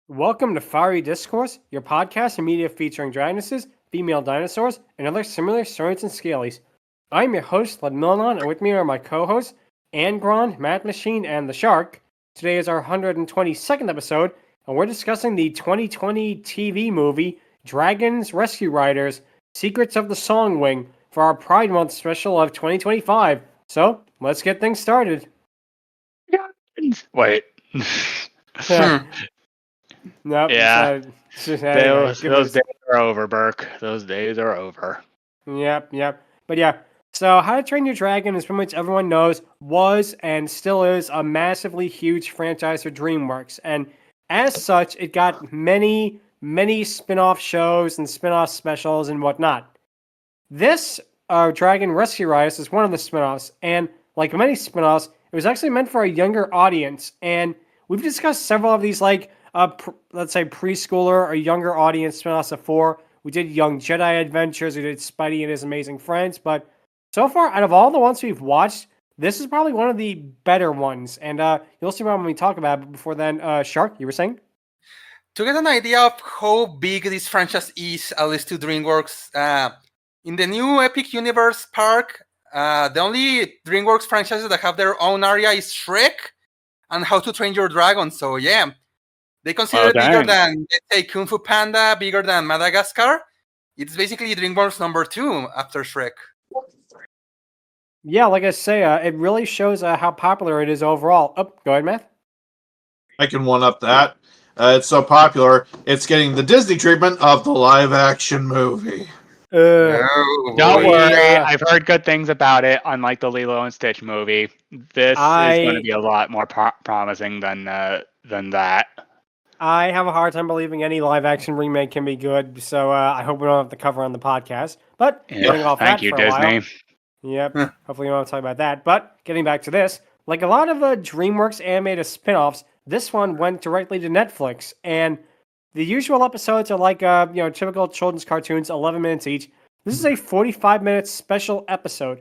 Welcome to Fiery Discourse, your podcast and media featuring dragonesses, female dinosaurs, and other similar saurians and scalies. I'm your host, Ludmillanon, and with me are my co-hosts, Angron, Mathmachine, and the Shark. Today is our 122nd episode, and we're discussing the 2020 TV movie, Dragon's Rescue Riders, Secrets of the Songwing, for our Pride Month special of 2025. So, let's get things started. Wait. Nope. Yeah. Anyway, those days are over, Burke. Those days are over. Yep. But yeah, so How to Train Your Dragon, as pretty much everyone knows, was and still is a massively huge franchise for DreamWorks. And as such, it got many spin-off shows and spin-off specials and whatnot. This Dragon Rescue Riders is one of the spin-offs. And like many spin-offs, it was actually meant for a younger audience. And we've discussed several of these, like, let's say preschooler or younger audience spin-offs before. We did Young Jedi Adventures, we did Spidey and His Amazing Friends, but so far, out of all the ones we've watched, this is probably one of the better ones, and you'll see when we talk about it. But before then, Shark, you were saying? To get an idea of how big this franchise is, at least to DreamWorks, in the new Epic Universe park, the only DreamWorks franchises that have their own area is Shrek and How to Train Your Dragon. So yeah, they consider it bigger than, let's say, Kung Fu Panda, bigger than Madagascar. It's basically DreamWorks number 2 after Shrek. Yeah, like I say, it really shows how popular it is overall. Oh, go ahead, Matt. I can one-up that. It's so popular, it's getting the Disney treatment of the live-action movie. Don't worry, I've heard good things about it, unlike the Lilo and Stitch movie. This is going to be a lot more promising than that. I have a hard time believing any live-action remake can be good, so I hope we don't have to cover on the podcast. But getting off thank that you, for a Disney. while, yep. Hopefully we won't talk about that. But getting back to this, like a lot of the DreamWorks animated spin-offs, this one went directly to Netflix, and the usual episodes are like typical children's cartoons, 11 minutes each. This is a 45-minute special episode,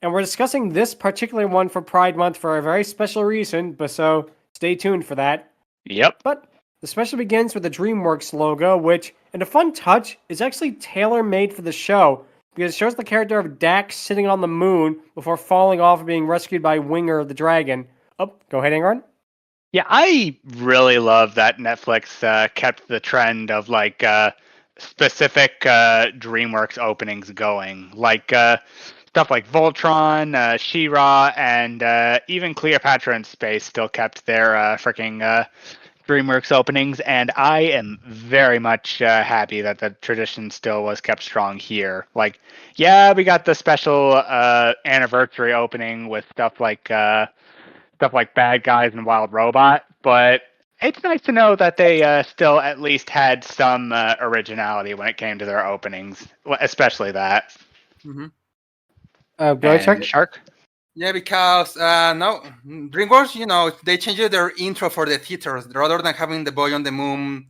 and we're discussing this particular one for Pride Month for a very special reason. But so stay tuned for that. Yep. But the special begins with the DreamWorks logo, which, in a fun touch, is actually tailor-made for the show, because it shows the character of Dax sitting on the moon before falling off and being rescued by Winger the dragon. Oh, go ahead, Angron. Yeah, I really love that Netflix kept the trend of like specific DreamWorks openings going, like stuff like Voltron, She-Ra, and even Cleopatra in Space still kept their freaking DreamWorks openings, and I am very much happy that the tradition still was kept strong here. Like, yeah, we got the special anniversary opening with stuff like Bad Guys and Wild Robot, but it's nice to know that they still at least had some originality when it came to their openings, especially that. Mm-hmm. Go ahead, Shark? Yeah, because no, DreamWorks, they changed their intro for the theaters rather than having the boy on the moon.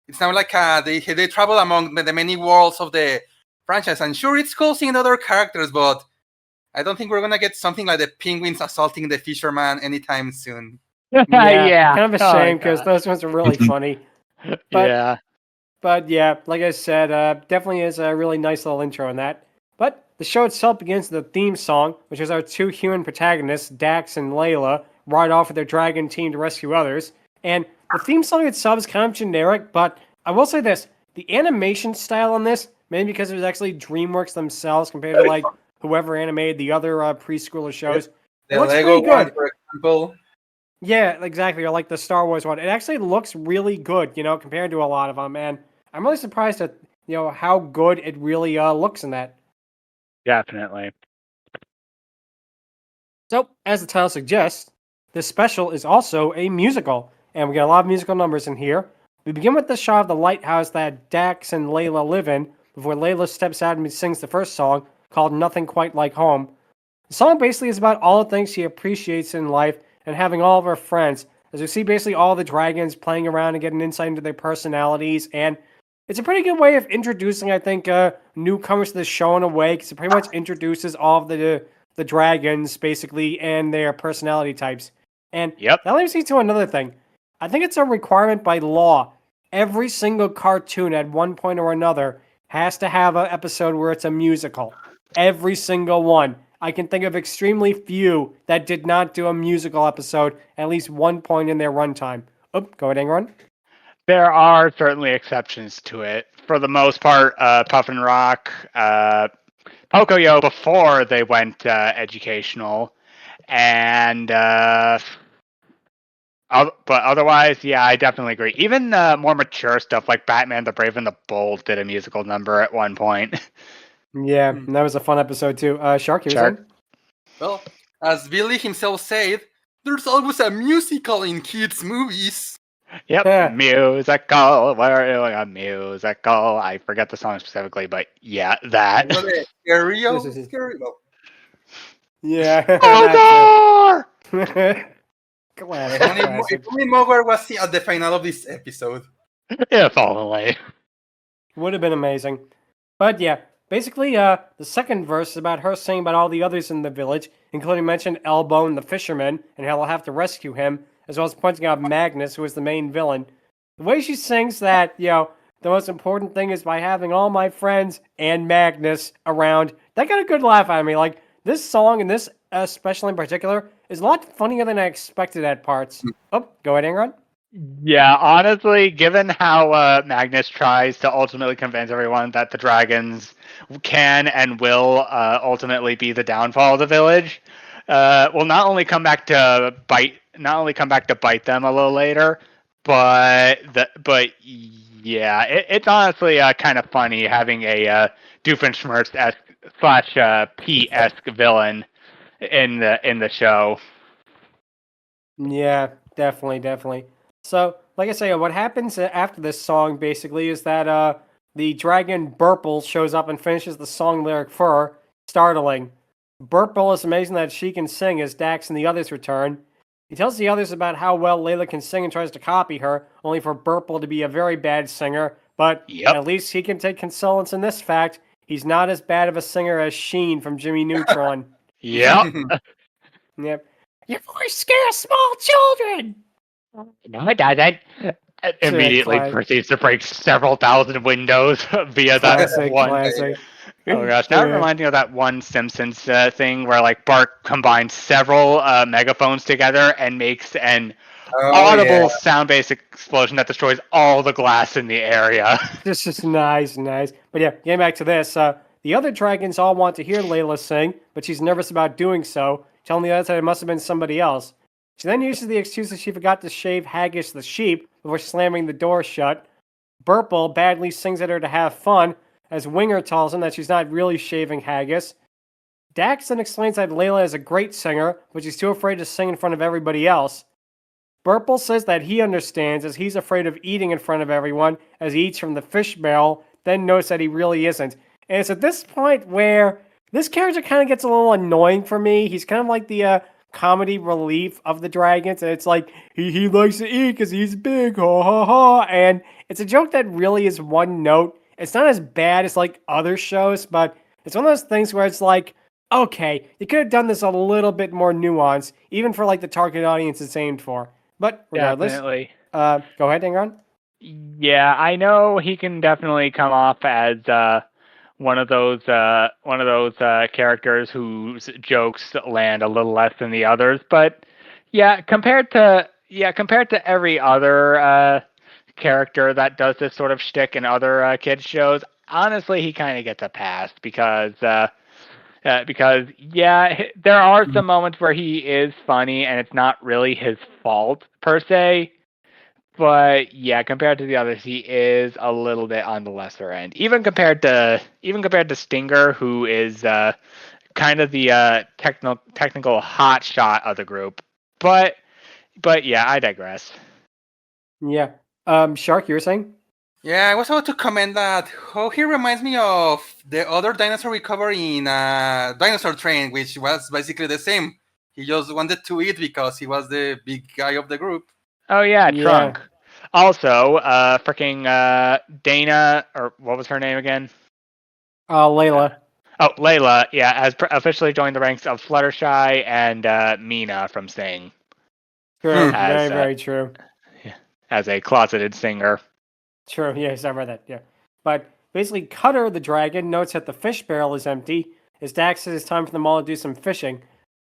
It's now like they travel among the many worlds of the franchise, and sure, it's cool seeing other characters, but I don't think we're gonna get something like the penguins assaulting the fisherman anytime soon. Yeah. Kind of a shame because those ones are really funny. But yeah, like I said, definitely is a really nice little intro in that. But the show itself begins with the theme song, which is our two human protagonists, Dax and Layla, ride off with their dragon team to rescue others. And the theme song itself is kind of generic, but I will say this, the animation style on this, maybe because it was actually DreamWorks themselves compared to like whoever animated the other preschooler shows. The Lego one, for example. Yeah, exactly, or like the Star Wars one. It actually looks really good, compared to a lot of them, and I'm really surprised at, how good it really looks in that. Definitely. So, as the title suggests, this special is also a musical, and we got a lot of musical numbers in here. We begin with the shot of the lighthouse that Dax and Layla live in, before Layla steps out and sings the first song, called Nothing Quite Like Home. The song basically is about all the things she appreciates in life and having all of her friends, as we see basically all the dragons playing around and getting insight into their personalities, and it's a pretty good way of introducing, I think, newcomers to the show in a way, because it pretty much introduces all of the dragons, basically, and their personality types. And that leads me to another thing. I think it's a requirement by law every single cartoon at one point or another has to have an episode where it's a musical. Every single one. I can think of extremely few that did not do a musical episode at least one point in their runtime. Oh, go ahead, Angron. There are certainly exceptions to it. For the most part, Puff and Rock, Pocoyo before they went educational, and but otherwise, yeah, I definitely agree. Even more mature stuff like Batman the Brave and the Bold did a musical number at one point. Yeah, and that was a fun episode too. Shark, you were Shark. saying? Well, as Billy himself said, there's always a musical in kids' movies. Yep, Yeah. musical. We're doing a musical. I forget the song specifically, but yeah, that. You know the stereo? This is- Stereo. Yeah. Omar! Classic, If classic. only Mogwai was at the final of this episode. If only. Would have been amazing. But yeah, basically, the second verse is about her singing about all the others in the village, including mentioned Elbone the fisherman, and how they'll have to rescue him, as well as pointing out Magnus, who is the main villain. The way she sings that, the most important thing is by having all my friends and Magnus around, that got a good laugh out of me. Like, this song, and this especially in particular, is a lot funnier than I expected at parts. Oh, go ahead, Angron. Yeah, honestly, given how Magnus tries to ultimately convince everyone that the dragons can and will ultimately be the downfall of the village, will not only come back to bite them a little later, but yeah, it's honestly kind of funny having a Doofenshmirtz / Pete-esque villain in the show. Yeah, definitely. So, like I say, what happens after this song basically is that the dragon Burple shows up and finishes the song lyric for her. Startling. Burple is amazing that she can sing as Dax and the others return. He tells the others about how well Layla can sing and tries to copy her, only for Burple to be a very bad singer. But Yep. at least he can take consolence in this fact. He's not as bad of a singer as Sheen from Jimmy Neutron. Yep. Yep. Your voice scares small children! No, it doesn't. Immediately classic. proceeds to break several thousand windows via that Classic, one. classic. Oh gosh, now it reminds me of that one Simpsons thing where like Bart combines several megaphones together and makes an audible sound-based explosion that destroys all the glass in the area. This is nice. But yeah, getting back to this, the other dragons all want to hear Layla sing, but she's nervous about doing so, telling the others that it must have been somebody else. She then uses the excuse that she forgot to shave Haggis the sheep before slamming the door shut. Burple badly sings at her to have fun, as Winger tells him that she's not really shaving Haggis. Dax then explains that Layla is a great singer, but she's too afraid to sing in front of everybody else. Burple says that he understands, as he's afraid of eating in front of everyone, as he eats from the fish barrel, then notes that he really isn't. And it's at this point where this character kind of gets a little annoying for me. He's kind of like the comedy relief of the dragons, and it's like he likes to eat because he's big, ha ha ha. And it's a joke that really is one note. It's not as bad as like other shows, but it's one of those things where it's like, okay, you could have done this a little bit more nuanced, even for like the target audience it's aimed for. But regardless, Definitely. go ahead, Angron. Yeah, I know he can definitely come off as one of those characters whose jokes land a little less than the others, but compared to every other character that does this sort of shtick in other kids shows, honestly, he kind of gets a pass because there are some moments where he is funny and it's not really his fault per se. But yeah, compared to the others, he is a little bit on the lesser end. Even compared to Stinger, who is kind of the technical hot shot of the group. But yeah, I digress. Yeah. Shark, you were saying? Yeah, I was about to comment that he reminds me of the other dinosaur we covered in Dinosaur Train, which was basically the same. He just wanted to eat because he was the big guy of the group. Oh yeah, Yeah. Trunk. Also, freaking Dana, or what was her name again? Layla. Oh, Layla, yeah, has officially joined the ranks of Fluttershy and Mina from Sing. True. As, Very true. As a closeted singer. True, yes, I read that, yeah. But basically, Cutter the dragon notes that the fish barrel is empty. His dad says it's time for them all to do some fishing.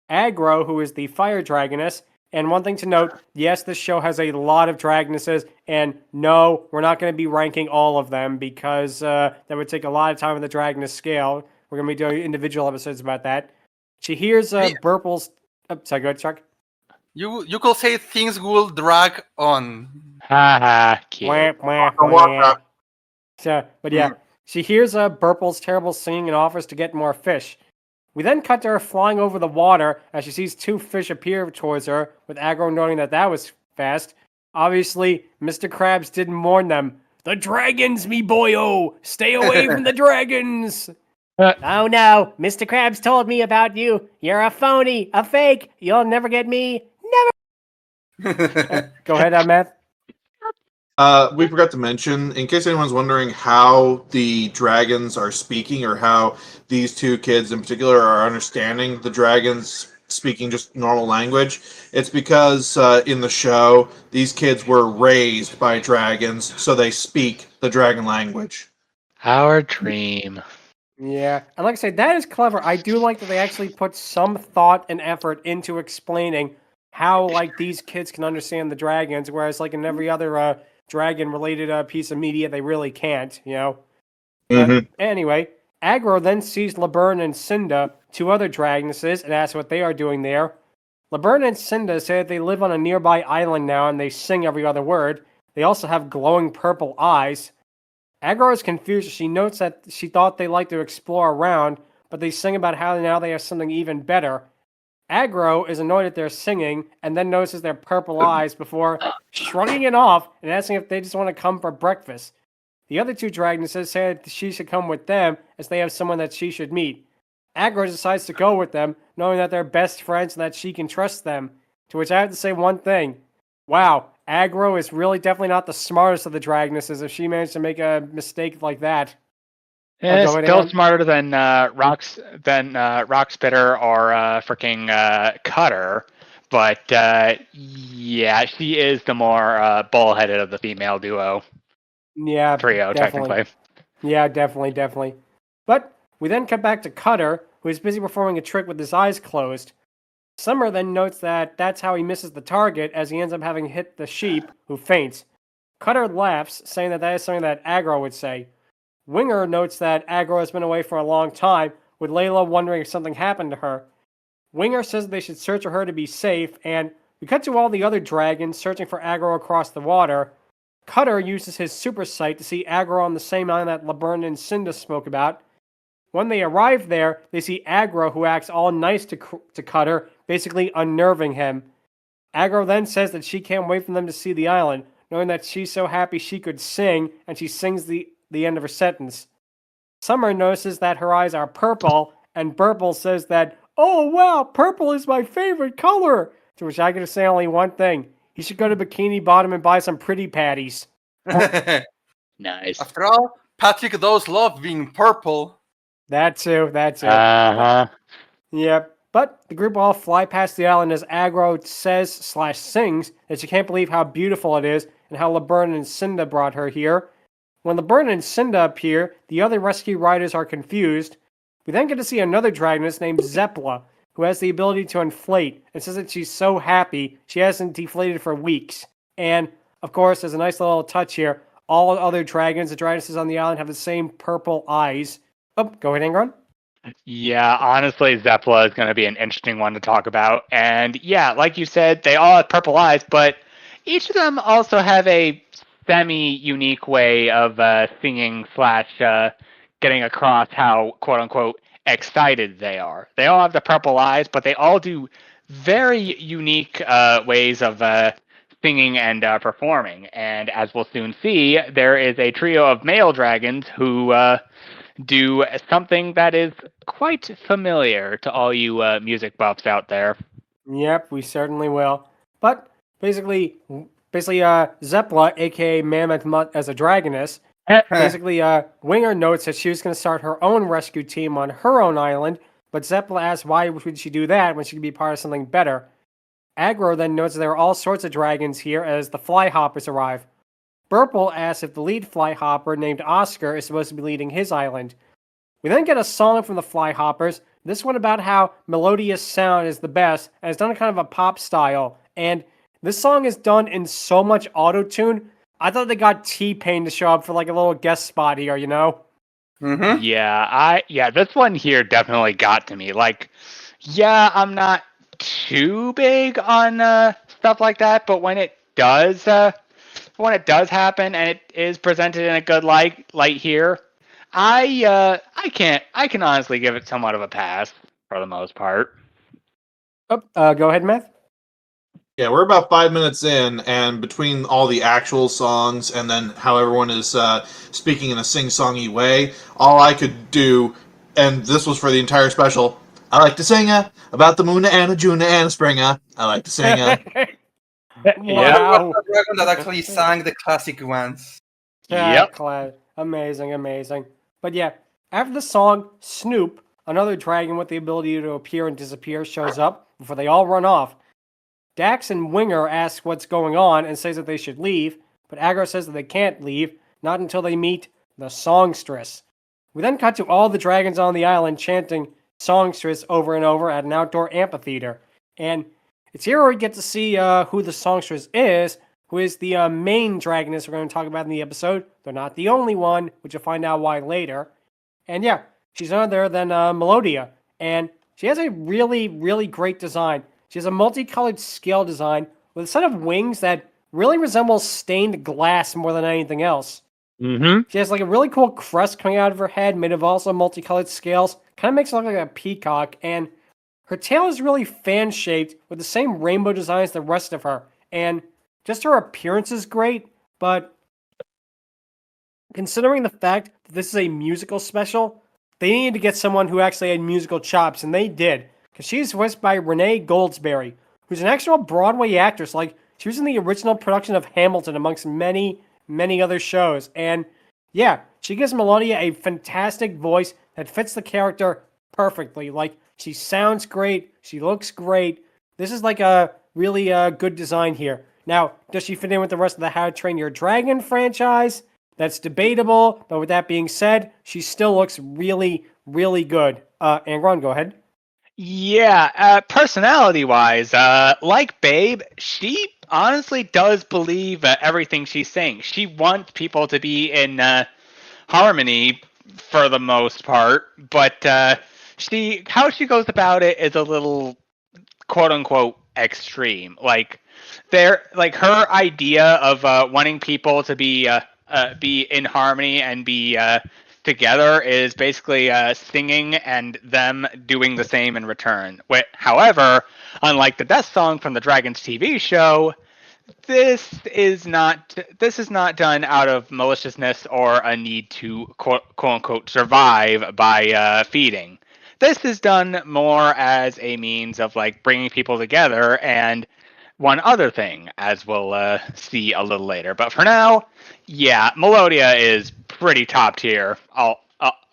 Agro, who is the fire dragoness, and one thing to note, yes, this show has a lot of dragonesses, and no, we're not going to be ranking all of them because that would take a lot of time on the Dragoness Scale. We're going to be doing individual episodes about that. She hears Burple's... Oh, sorry, go ahead, Chuck. You could say things will drag on. Haha, cute. Wah, wah, I want wah. that. So, but yeah, she hears Burple's terrible singing and offers to get more fish. We then cut to her flying over the water as she sees two fish appear towards her, with Angron noting that was fast. Obviously, Mr. Krabs didn't warn them. The dragons, me boyo! Stay away from the dragons! Oh no, Mr. Krabs told me about you. You're a phony, a fake. You'll never get me. Never. Go ahead, Matt. We forgot to mention, in case anyone's wondering how the dragons are speaking or how these two kids in particular are understanding the dragons speaking just normal language, it's because in the show, these kids were raised by dragons, so they speak the dragon language. Our dream. Yeah, and like I said, that is clever. I do like that they actually put some thought and effort into explaining how, like, these kids can understand the dragons, whereas, like, in every other dragon-related piece of media, they really can't, you know? Mhm. Anyway, Agro then sees Laburn and Cinda, two other dragonesses, and asks what they are doing there. Laburn and Cinda say that they live on a nearby island now, and they sing every other word. They also have glowing purple eyes. Agro is confused. She notes that she thought they like to explore around, but they sing about how now they have something even better. Agro is annoyed at their singing, and then notices their purple eyes before shrugging it off and asking if they just want to come for breakfast. The other two dragonesses say that she should come with them, as they have someone that she should meet. Agro decides to go with them, knowing that they're best friends and that she can trust them. To which I have to say one thing. Wow, Agro is really definitely not the smartest of the dragonesses if she managed to make a mistake like that. Yeah, go ahead, still Aaron. smarter than Rockspitter or freaking Cutter, but yeah, she is the more bullheaded of the female duo Yeah, trio, definitely. technically. Yeah, definitely. But we then cut back to Cutter, who is busy performing a trick with his eyes closed. Summer then notes that that's how he misses the target, as he ends up having hit the sheep, who faints. Cutter laughs, saying that is something that Agro would say. Winger notes that Agro has been away for a long time, with Layla wondering if something happened to her. Winger says they should search for her to be safe, and we cut to all the other dragons searching for Agro across the water. Cutter uses his super sight to see Agro on the same island that Laburn and Cinda spoke about. When they arrive there, they see Agro, who acts all nice to Cutter, basically unnerving him. Agro then says that she can't wait for them to see the island, knowing that she's so happy she could sing, and she sings the end of her sentence. Summer notices that her eyes are purple, and Burple says that, "Oh wow, purple is my favorite color!" To which I gotta say only one thing. You should go to Bikini Bottom and buy some pretty patties. Nice. After all, Patrick does love being purple. That too. Uh-huh. Yep. But the group all fly past the island as Agro says/sings that she can't believe how beautiful it is and how Laburn and Cinda brought her here. When Laburn and Cinda appear, the other rescue riders are confused. We then get to see another dragoness named Zepla, who has the ability to inflate, and says that she's so happy she hasn't deflated for weeks. And, of course, there's a nice little touch here. All other dragons, the dragonesses on the island, have the same purple eyes. Oh, go ahead, Angron. Yeah, honestly, Zepla is going to be an interesting one to talk about. And yeah, like you said, they all have purple eyes, but each of them also have a semi-unique way of singing / getting across how, quote-unquote, excited they are. They all have the purple eyes, but they all do very unique ways of singing and performing. And as we'll soon see, there is a trio of male dragons who do something that is quite familiar to all you music buffs out there. Yep, we certainly will. But basically, Zepla, aka Mammoth Mutt as a dragoness, basically, Winger notes that she was going to start her own rescue team on her own island, but Zepla asks why would she do that when she could be part of something better. Agro then notes that there are all sorts of dragons here as the Flyhoppers arrive. Burple asks if the lead flyhopper named Oscar is supposed to be leading his island. We then get a song from the Flyhoppers, this one about how melodious sound is the best, and it's done in kind of a pop style. And this song is done in so much auto-tune, I thought they got T-Pain to show up for like a little guest spot here, you know? Mm-hmm. Yeah, this one here definitely got to me. Like, yeah, I'm not too big on stuff like that, but when it does happen and it is presented in a good light here, I can honestly give it somewhat of a pass for the most part. Oh, go ahead, Matt. Yeah, we're about 5 minutes in, and between all the actual songs and then how everyone is speaking in a sing-songy way, all I could do, and this was for the entire special, I like to sing about the moon and a June and a spring. I like to sing. Wow. The dragon that actually sang the classic ones. Yep. Amazing. But yeah, after the song, Snoop, another dragon with the ability to appear and disappear, shows up before they all run off. Dax and Winger ask what's going on and says that they should leave, but Agro says that they can't leave, not until they meet the Songstress. We then cut to all the dragons on the island chanting Songstress over and over at an outdoor amphitheater. And it's here where we get to see who the Songstress is, who is the main dragoness we're going to talk about in the episode. They're not the only one, which you'll find out why later. And yeah, she's none other than Melodia. And she has a really, really great design. She has a multicolored scale design with a set of wings that really resembles stained glass more than anything else. Mm-hmm. She has like a really cool crest coming out of her head, made of also multicolored scales. Kind of makes her look like a peacock. And her tail is really fan-shaped with the same rainbow design as the rest of her. And just her appearance is great, but considering the fact that this is a musical special, they needed to get someone who actually had musical chops, and they did. Because she's voiced by Renee Goldsberry, who's an actual Broadway actress. Like, she was in the original production of Hamilton, amongst many, many other shows. And yeah, she gives Melodia a fantastic voice that fits the character perfectly. Like, she sounds great, she looks great. This is like a really good design here. Now, does she fit in with the rest of the How to Train Your Dragon franchise? That's debatable, but with that being said, she still looks really, really good. Angron, go ahead. Yeah, personality-wise, like Babe, she honestly does believe everything she's saying. She wants people to be in harmony for the most part, but how she goes about it is a little quote-unquote extreme. Like her idea of wanting people to be in harmony and be together is basically singing and them doing the same in return. However, unlike the death song from the Dragons TV show, this is not done out of maliciousness or a need to quote unquote survive by feeding. This is done more as a means of like bringing people together and one other thing, as we'll see a little later. But for now, yeah, Melodia is pretty top tier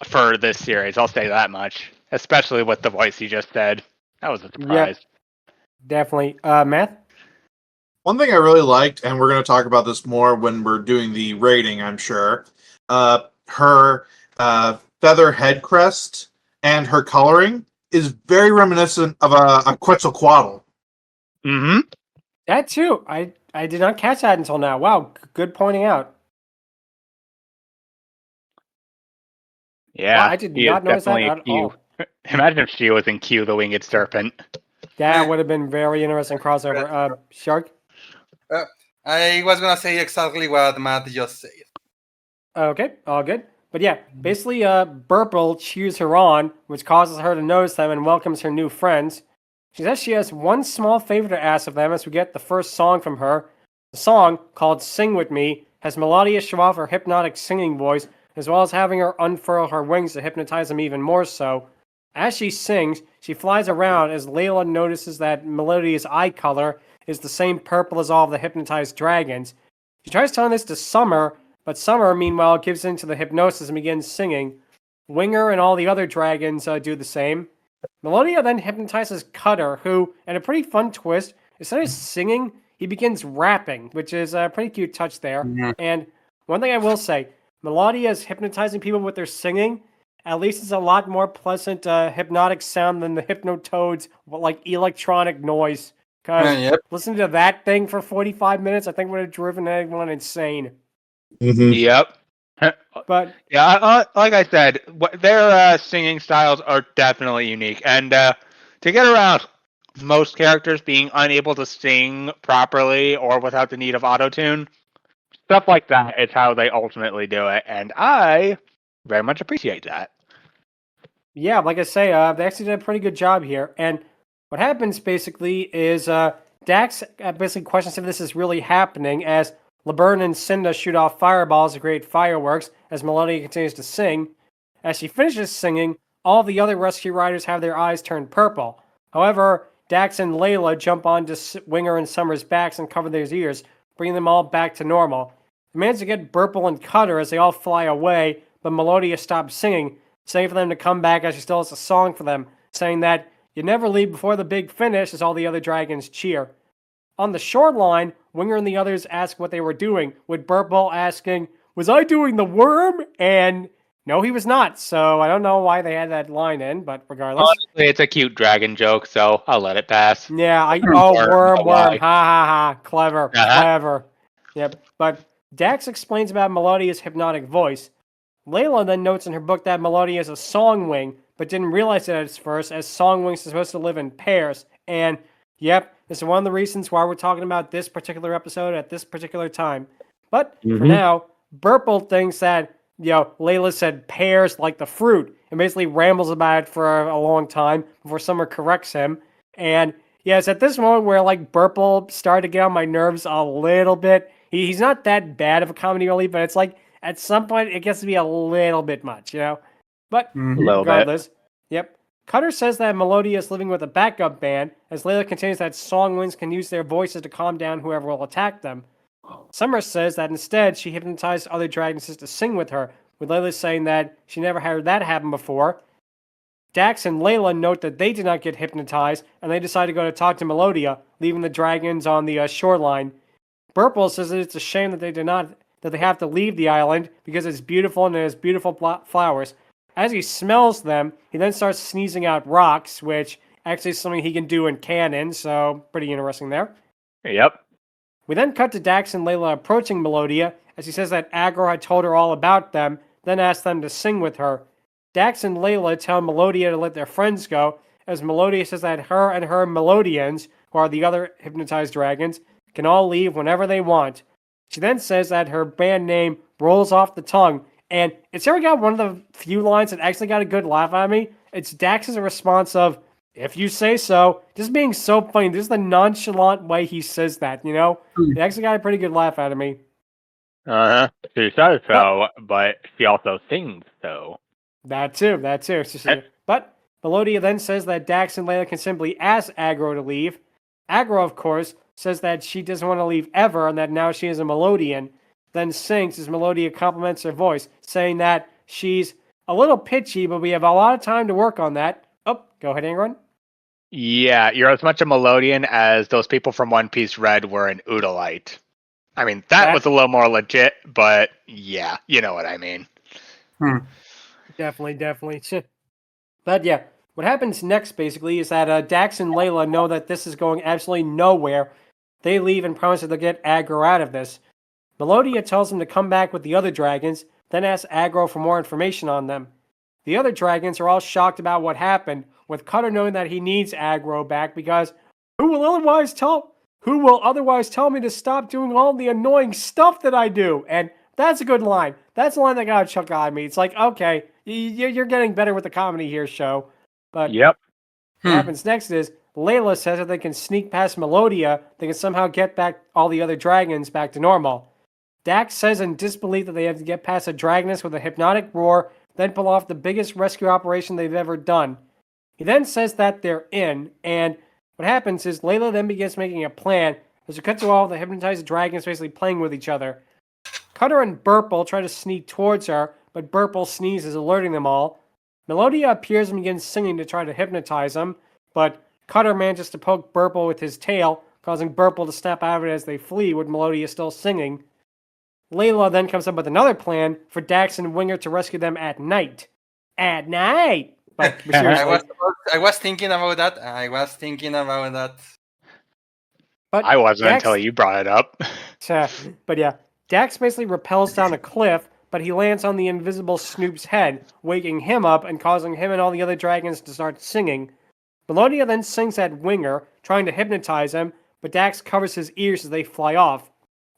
for this series. I'll say that much, especially with the voice you just said. That was a surprise. Yeah, definitely. Matt? One thing I really liked, and we're going to talk about this more when we're doing the rating, I'm sure, her feather head crest and her coloring is very reminiscent of a Quetzalcoatl. Mm-hmm. That too. I did not catch that until now. Wow, good pointing out. Yeah, wow, I did not notice that at all. Imagine if she was in Q, the Winged Serpent. That would have been very interesting crossover. Shark? I was going to say exactly what Matt just said. Okay, all good. But yeah, basically, Burple cheers her on, which causes her to notice them and welcomes her new friends. She says she has one small favor to ask of them as we get the first song from her. The song, called Sing With Me, has Melodia show off her hypnotic singing voice, as well as having her unfurl her wings to hypnotize them even more so. As she sings, she flies around as Layla notices that Melodia's eye color is the same purple as all of the hypnotized dragons. She tries telling this to Summer, but Summer, meanwhile, gives in to the hypnosis and begins singing. Winger and all the other dragons do the same. Melodia then hypnotizes Cutter, who, in a pretty fun twist, instead of singing, he begins rapping, which is a pretty cute touch there. Mhm. And one thing I will say, Melodia is hypnotizing people with their singing. At least it's a lot more pleasant hypnotic sound than the Hypnotoad's like electronic noise. Because Yep. listening to that thing for 45 minutes, I think would have driven anyone insane. Mhm. Yep. But Yeah, like I said, their singing styles are definitely unique, and to get around most characters being unable to sing properly or without the need of autotune, stuff like that is how they ultimately do it, and I very much appreciate that. yeah, like I say, they actually did a pretty good job here. And what happens basically is Dax basically questions if this is really happening as LeBurn and Cinda shoot off fireballs to create fireworks as Melodia continues to sing. As she finishes singing, all the other rescue riders have their eyes turned purple. However, Dax and Layla jump onto Winger and Summer's backs and cover their ears, bringing them all back to normal. They manage to get Burple and Cutter as they all fly away, but Melodia stops singing, saying for them to come back as she still has a song for them, saying that you never leave before the big finish as all the other dragons cheer. On the shoreline, Winger and the others ask what they were doing, with Burple asking, "Was I doing the worm?" And no, he was not, so I don't know why they had that line in, but regardless. Honestly, it's a cute dragon joke, so I'll let it pass. Yeah, Worm, worm, why? ha ha ha, clever, Uh-huh. clever. Yep, but Dax explains about Melodia's hypnotic voice. Layla then notes in her book that Melodia is a Songwing, but didn't realize it at first, as Songwings are supposed to live in pairs. And, yep, this is one of the reasons why we're talking about this particular episode at this particular time. But, for now, Burple thinks that, Layla said pears like the fruit, and basically rambles about it for a long time before Summer corrects him. And, yeah, it's at this moment where, Burple started to get on my nerves a little bit. He's not that bad of a comedy relief, but it's at some point, it gets to be a little bit much, But A little bit. regardless, yep. Cutter says that Melodia is living with a backup band, as Layla continues that Songwings can use their voices to calm down whoever will attack them. Summer says that instead she hypnotized other dragonesses to sing with her, with Layla saying that she never had that happen before. Dax and Layla note that they did not get hypnotized, and they decide to go to talk to Melodia, leaving the dragons on the shoreline. Burple says that it's a shame that they have to leave the island because it's beautiful and it has beautiful flowers. As he smells them, he then starts sneezing out rocks, which actually is something he can do in canon, so pretty interesting there. Yep. We then cut to Dax and Layla approaching Melodia, as he says that Angron had told her all about them, then asked them to sing with her. Dax and Layla tell Melodia to let their friends go, as Melodia says that her and her Melodians, who are the other hypnotized dragons, can all leave whenever they want. She then says that her band name rolls off the tongue, and it's ever got one of the few lines that actually got a good laugh out of me. It's Dax's response of, "If you say so," just being so funny. This is the nonchalant way he says that, It actually got a pretty good laugh out of me. Uh-huh. She says so, but she also sings so. That too. But Melodia then says that Dax and Layla can simply ask Angron to leave. Angron, of course, says that she doesn't want to leave ever and that now she is a Melodian, then sings as Melodia compliments her voice, saying that she's a little pitchy, but we have a lot of time to work on that. Oh, go ahead, Angron. Yeah, you're as much a Melodian as those people from One Piece Red were an Udalite. I mean, that was a little more legit, but yeah, you know what I mean. Definitely. But yeah, what happens next basically is that Dax and Layla know that this is going absolutely nowhere. They leave and promise that they'll get Angron out of this. Melodia tells them to come back with the other dragons, then asks Angron for more information on them. The other dragons are all shocked about what happened, with Cutter knowing that he needs Angron back because who will otherwise tell me to stop doing all the annoying stuff that I do? And that's a good line. That's a line that got a chuckle out of me. It's like, okay, you're getting better with the comedy here, show. But Yep. what happens next is Layla says that they can sneak past Melodia, they can somehow get back all the other dragons back to normal. Dax says in disbelief that they have to get past a dragoness with a hypnotic roar, then pull off the biggest rescue operation they've ever done. He then says that they're in, and what happens is Layla then begins making a plan as we cut to all the hypnotized dragons basically playing with each other. Cutter and Burple try to sneak towards her, but Burple sneezes, alerting them all. Melodia appears and begins singing to try to hypnotize them, but Cutter manages to poke Burple with his tail, causing Burple to snap out of it as they flee with Melodia still singing. Layla then comes up with another plan for Dax and Winger to rescue them at night. At night! But seriously. I was thinking about that. But I wasn't Dax, until you brought it up. But yeah, Dax basically rappels down a cliff, but he lands on the invisible Snoop's head, waking him up and causing him and all the other dragons to start singing. Melodia then sings at Winger, trying to hypnotize him, but Dax covers his ears as they fly off.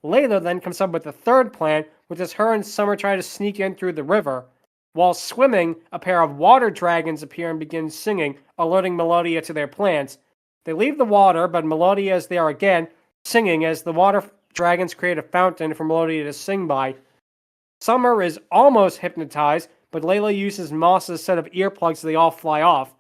Layla then comes up with a third plan, which is her and Summer try to sneak in through the river. While swimming, a pair of water dragons appear and begin singing, alerting Melodia to their plans. They leave the water, but Melodia is there again, singing as the water dragons create a fountain for Melodia to sing by. Summer is almost hypnotized, but Layla uses Moss's set of earplugs so they all fly off.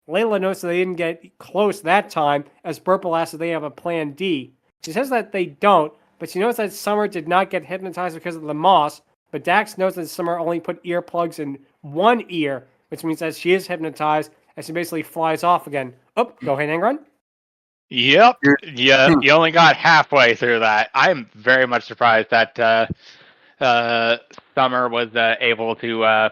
Layla notes that they didn't get close that time, as Burple asks if they have a plan D. She says that they don't, but she notes that Summer did not get hypnotized because of the moss, but Dax notes that Summer only put earplugs in one ear, which means that she is hypnotized, as she basically flies off again. Oh, go ahead, Angron. Yep. Yeah, you only got halfway through that. I'm very much surprised that Summer was able to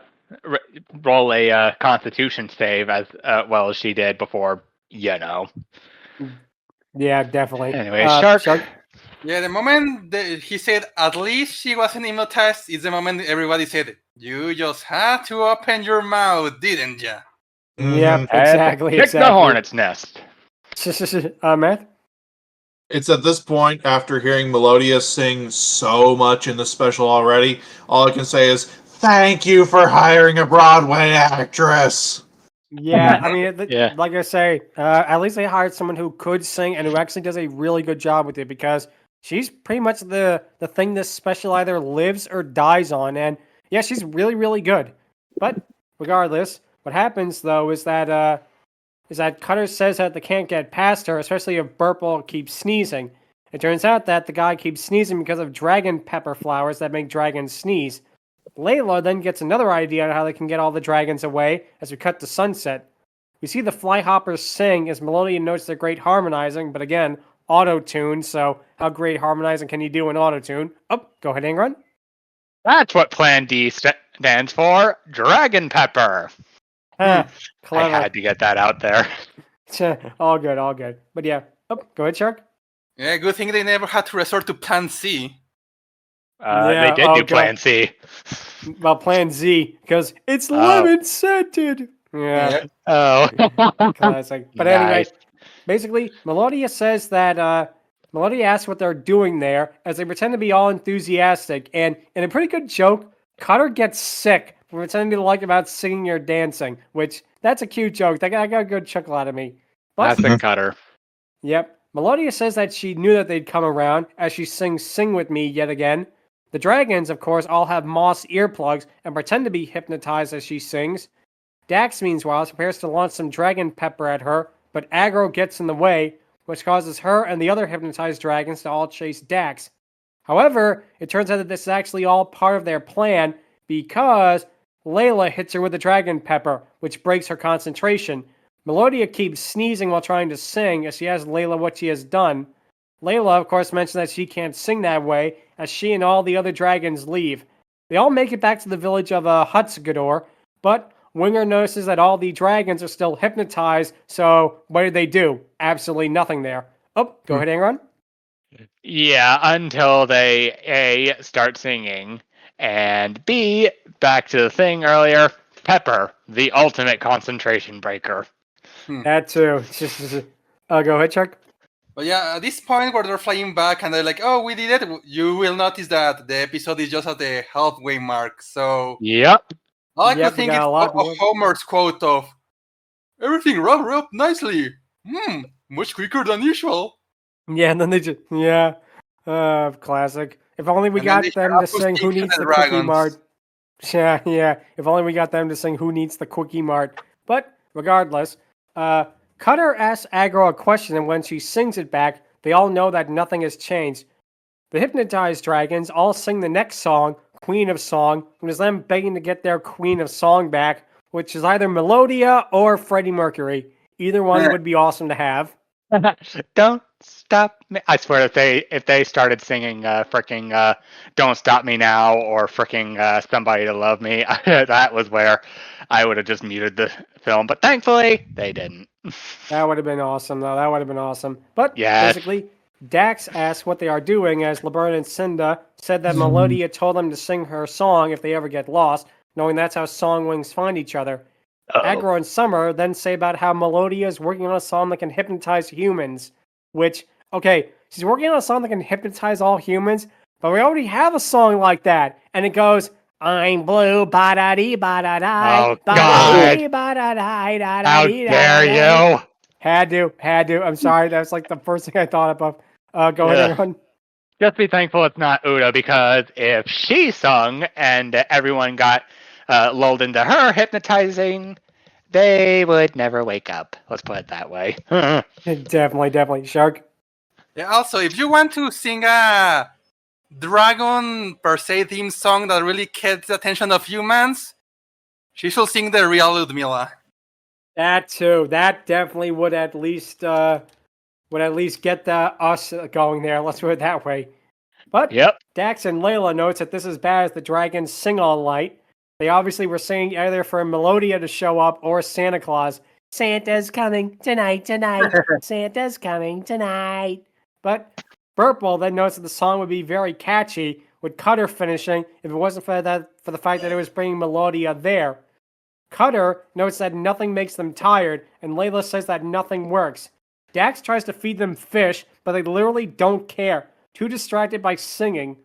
roll a Constitution save as well as she did before, you know. Yeah, definitely. Anyway, Shark. Yeah, the moment he said, at least she wasn't hypnotized, is the moment everybody said, you just had to open your mouth, didn't ya? Yep, exactly. Pick the hornet's nest. Matt? It's at this point, after hearing Melodia sing so much in the special already, all I can say is, thank you for hiring a Broadway actress. Yeah, I mean, Yeah. like I say, at least they hired someone who could sing and who actually does a really good job with it, because she's pretty much the thing this special either lives or dies on. And yeah, she's really, really good. But regardless, what happens though is that Cutter says that they can't get past her, especially if Burple keeps sneezing. It turns out that the guy keeps sneezing because of dragon pepper flowers that make dragons sneeze. Layla then gets another idea on how they can get all the dragons away as we cut to sunset. We see the flyhoppers sing as Melodia notes their great harmonizing, but again, auto-tune, so how great harmonizing can you do in auto-tune? Oh, go ahead, Angron. That's what Plan D stands for. Dragon pepper. Clever. I had to get that out there. all good, all good. But yeah, oh, go ahead, Shark. Yeah, good thing they never had to resort to Plan C. They did do Plan C. Well, Plan Z, because it's lemon-scented. Yeah. Oh. Classic. But anyway, basically, Melodia says that Melodia asks what they're doing there as they pretend to be all enthusiastic. And in a pretty good joke, Cutter gets sick for pretending to like about singing or dancing, which that's a cute joke. That got a good chuckle out of me. But, That's the Cutter. Yep. Melodia says that she knew that they'd come around as she sings Sing With Me yet again. The dragons, of course, all have moss earplugs and pretend to be hypnotized as she sings. Dax, meanwhile, prepares to launch some dragon pepper at her, but Aggro gets in the way, which causes her and the other hypnotized dragons to all chase Dax. However, it turns out that this is actually all part of their plan because Layla hits her with the dragon pepper, which breaks her concentration. Melodia keeps sneezing while trying to sing as she asks Layla what she has done. Layla, of course, mentions that she can't sing that way as she and all the other dragons leave. They all make it back to the village of Hutsagador, but Winger notices that all the dragons are still hypnotized, so what do? Absolutely nothing there. Oh, go ahead, Angron. Yeah, until they A, start singing, and B, back to the thing earlier, pepper, the ultimate concentration breaker. That too. Go ahead, Chuck. But yeah, at this point where they're flying back and they're like, oh, we did it, you will notice that the episode is just at the halfway mark. So Yep. all I could think is of Homer's quote of, everything wrapped up nicely. Much quicker than usual. Yeah, and then they just, classic. If only we got them to sing Who Needs the Quickie Mart. Yeah. If only we got them to sing Who Needs the Quickie Mart. But regardless, Cutter asks Aggro a question, and when she sings it back, they all know that nothing has changed. The hypnotized dragons all sing the next song, Queen of Song, and is them begging to get their Queen of Song back, which is either Melodia or Freddie Mercury. Either one would be awesome to have. Don't stop me. I swear if they started singing fricking Don't Stop Me Now or fricking Somebody to Love Me, that was where I would have just muted the film. But thankfully, they didn't. That would have been awesome, though. That would have been awesome. But Yes. basically, Dax asks what they are doing, as LeBron and Cinda said that Melodia told them to sing her song if they ever get lost, knowing that's how Songwings find each other. Angron and Summer then say about how Melodia is working on a song that can hypnotize humans. Which, okay, she's working on a song that can hypnotize all humans, but we already have a song like that, and it goes, I'm blue, ba-da-dee, ba-da-da, Oh, ba-da-dee, God. ba-da-da, da-da-dee, How dare you? Had to. I'm sorry. That was like the first thing I thought of. Go ahead, Yeah. Aaron. Just be thankful it's not Uda, because if she sung and everyone got lulled into her hypnotizing, they would never wake up. Let's put it that way. Definitely. Shark. Yeah, also, if you want to sing a dragon per se theme song that really gets the attention of humans, she should sing the real Ludmilla. That too. That definitely would at least get us going there. Let's put it that way. But Yep. Dax and Layla notes that this is bad as the dragons sing all night. They obviously were singing either for Melodia to show up or Santa Claus. Santa's coming tonight. Santa's coming tonight. But Burple then notes that the song would be very catchy, with Cutter finishing if it wasn't for the fact that it was bringing Melodia there. Cutter notes that nothing makes them tired, and Layla says that nothing works. Dax tries to feed them fish, but they literally don't care, too distracted by singing.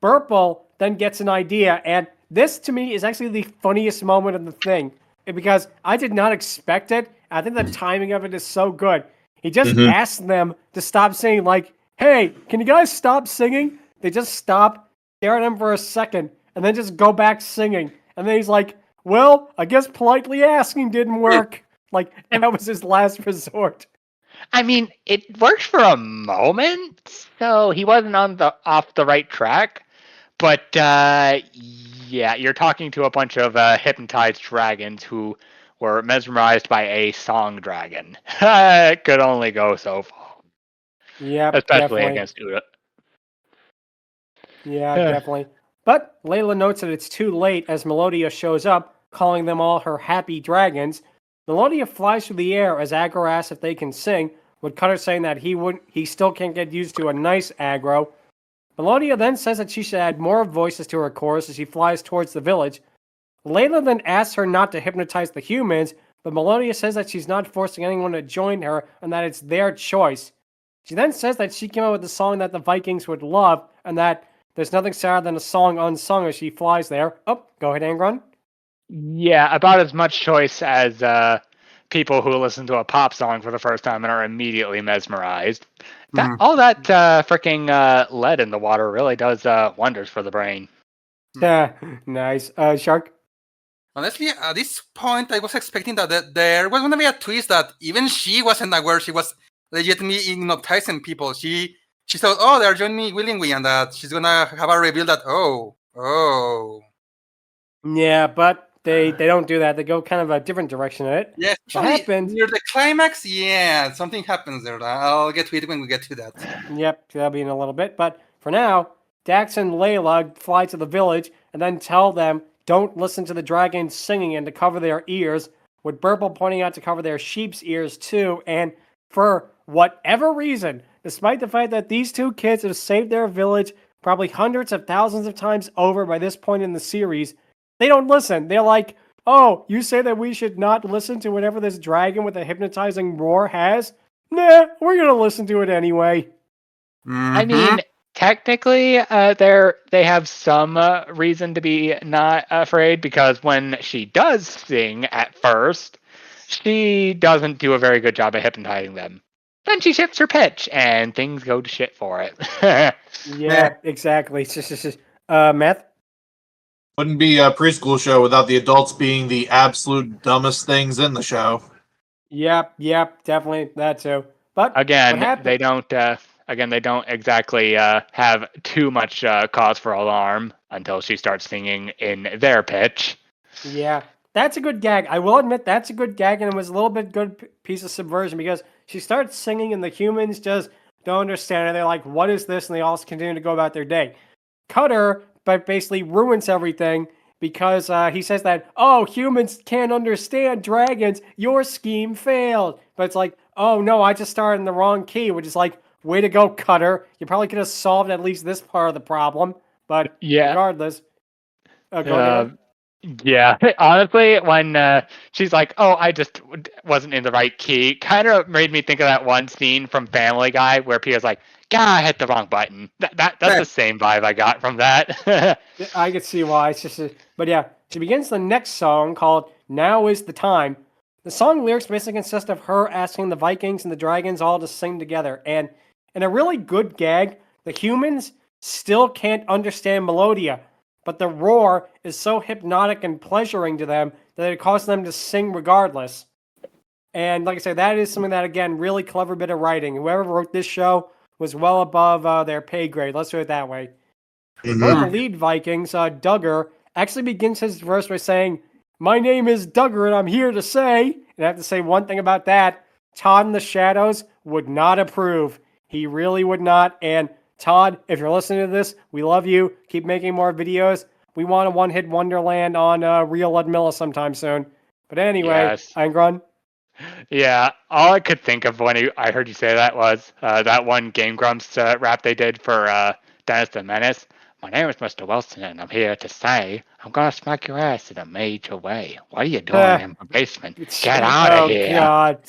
Burple then gets an idea, and this to me is actually the funniest moment of the thing, because I did not expect it. I think the timing of it is so good. He just asks them to stop singing, like, hey, can you guys stop singing? They just stop, stare at him for a second, and then just go back singing. And then he's like, well, I guess politely asking didn't work. Like, that was his last resort. I mean, it worked for a moment, so he wasn't off the right track. But yeah, you're talking to a bunch of hypnotized dragons who were mesmerized by a song dragon. It could only go so far. Yeah, Especially definitely. against Uda. Yeah, definitely. But Layla notes that it's too late as Melodia shows up, calling them all her happy dragons. Melodia flies through the air as Aggro asks if they can sing, with Cutter saying that he still can't get used to a nice aggro. Melodia then says that she should add more voices to her chorus as she flies towards the village. Layla then asks her not to hypnotize the humans, but Melodia says that she's not forcing anyone to join her and that it's their choice. She then says that she came up with the song that the Vikings would love and that there's nothing sadder than a song unsung as she flies there. Oh, go ahead, Angron. Yeah, about as much choice as people who listen to a pop song for the first time and are immediately mesmerized. All that freaking lead in the water really does wonders for the brain. Yeah, nice. Shark? Honestly, at this point, I was expecting that there was going to be a twist that even she wasn't aware she was legitimately hypnotizing people. She thought, oh, they're joining me willingly, and that she's going to have a reveal that, oh. Yeah, but they don't do that. They go kind of a different direction at it. Yes, What happened? near the climax, yeah, something happens there. I'll get to it when we get to that. Yep, that'll be in a little bit. But for now, Dax and Layla fly to the village and then tell them don't listen to the dragons singing and to cover their ears, with Burple pointing out to cover their sheep's ears too. And for whatever reason, despite the fact that these two kids have saved their village probably hundreds of thousands of times over by this point in the series, they don't listen. They're like, oh, you say that we should not listen to whatever this dragon with a hypnotizing roar has? Nah, we're going to listen to it anyway. I mean, technically, they have some reason to be not afraid, because when she does sing at first, she doesn't do a very good job of hypnotizing them. Then she shifts her pitch, and things go to shit for it. Yeah, exactly. Meth? Wouldn't be a preschool show without the adults being the absolute dumbest things in the show. Yep, definitely that too. But Again, they don't exactly have too much cause for alarm until she starts singing in their pitch. Yeah, that's a good gag. I will admit that's a good gag, and it was a little bit good piece of subversion because she starts singing, and the humans just don't understand her. They're like, "What is this?" And they all continue to go about their day. Cutter, but basically ruins everything because he says that, "Oh, humans can't understand dragons. Your scheme failed." But it's like, "Oh no, I just started in the wrong key," which is like, way to go, Cutter. You probably could have solved at least this part of the problem. But regardless, go ahead. Yeah, honestly, when she's like, "Oh, I just wasn't in the right key," kind of made me think of that one scene from Family Guy where Peter's like, "God, I hit the wrong button." That's the same vibe I got from that. I could see why. It's just, but yeah, she begins the next song called "Now Is the Time." The song lyrics basically consist of her asking the Vikings and the dragons all to sing together, and in a really good gag, the humans still can't understand Melodia. But the roar is so hypnotic and pleasuring to them that it causes them to sing regardless. And like I said, that is something that, again, really clever bit of writing. Whoever wrote this show was well above their pay grade. Let's do it that way. One of the lead Vikings, Duggar, actually begins his verse by saying, "My name is Duggar and I'm here to say," and I have to say one thing about that, Todd in the Shadows would not approve. He really would not, and Todd, if you're listening to this, we love you. Keep making more videos. We want a one-hit wonderland on Real Ludmilla sometime soon. But anyway, Angron? Yeah, all I could think of when I heard you say that was that one Game Grumps rap they did for Dennis the Menace. "My name is Mr. Wilson, and I'm here to say I'm gonna smack your ass in a major way. What are you doing in my basement? Get out of here! God.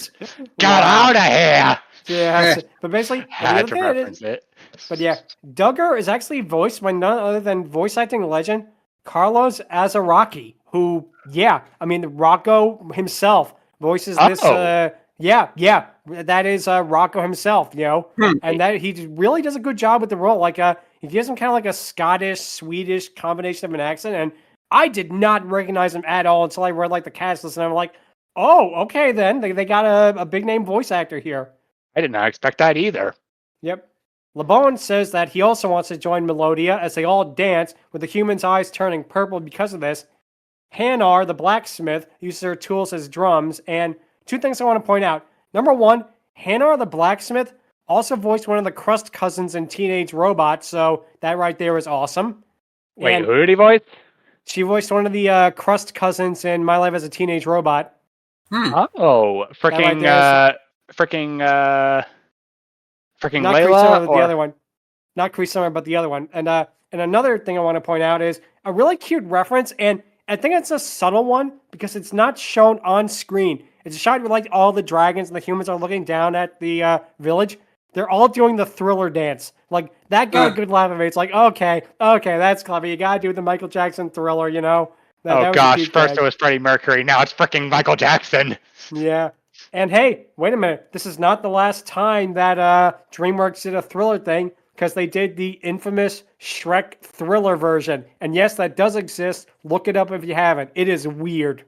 Get out of here!" Yeah, but basically, had to reference it. But yeah, Duggar is actually voiced by none other than voice acting legend Carlos Azaraki, who, Rocco himself voices this. That is Rocco himself, and that he really does a good job with the role. Like, he gives him kind of like a Scottish, Swedish combination of an accent, and I did not recognize him at all until I read like the cast list, and I'm like, oh, okay, then they got a big name voice actor here. I did not expect that either. Yep. LeBone says that he also wants to join Melodia as they all dance, with the humans' eyes turning purple because of this. Hanar, the blacksmith, uses her tools as drums, and two things I want to point out. Number one, Hanar, the blacksmith, also voiced one of the Crust cousins in Teenage Robot, so that right there is awesome. Wait, and who did he voice? She voiced one of the Crust cousins in My Life as a Teenage Robot. Oh, freaking Not Layla, the other one. Not Cree Summer, but the other one. And another thing I want to point out is a really cute reference, and I think it's a subtle one because it's not shown on screen. It's a shot where like all the dragons and the humans are looking down at the village. They're all doing the Thriller dance. Like, that got a good laugh at me. It's like, okay, that's clever. You gotta do the Michael Jackson Thriller, That gosh, first it was Freddie Mercury, now it's freaking Michael Jackson. Yeah. And hey, wait a minute. This is not the last time that DreamWorks did a Thriller thing, because they did the infamous Shrek Thriller version. And yes, that does exist. Look it up if you haven't. It is weird.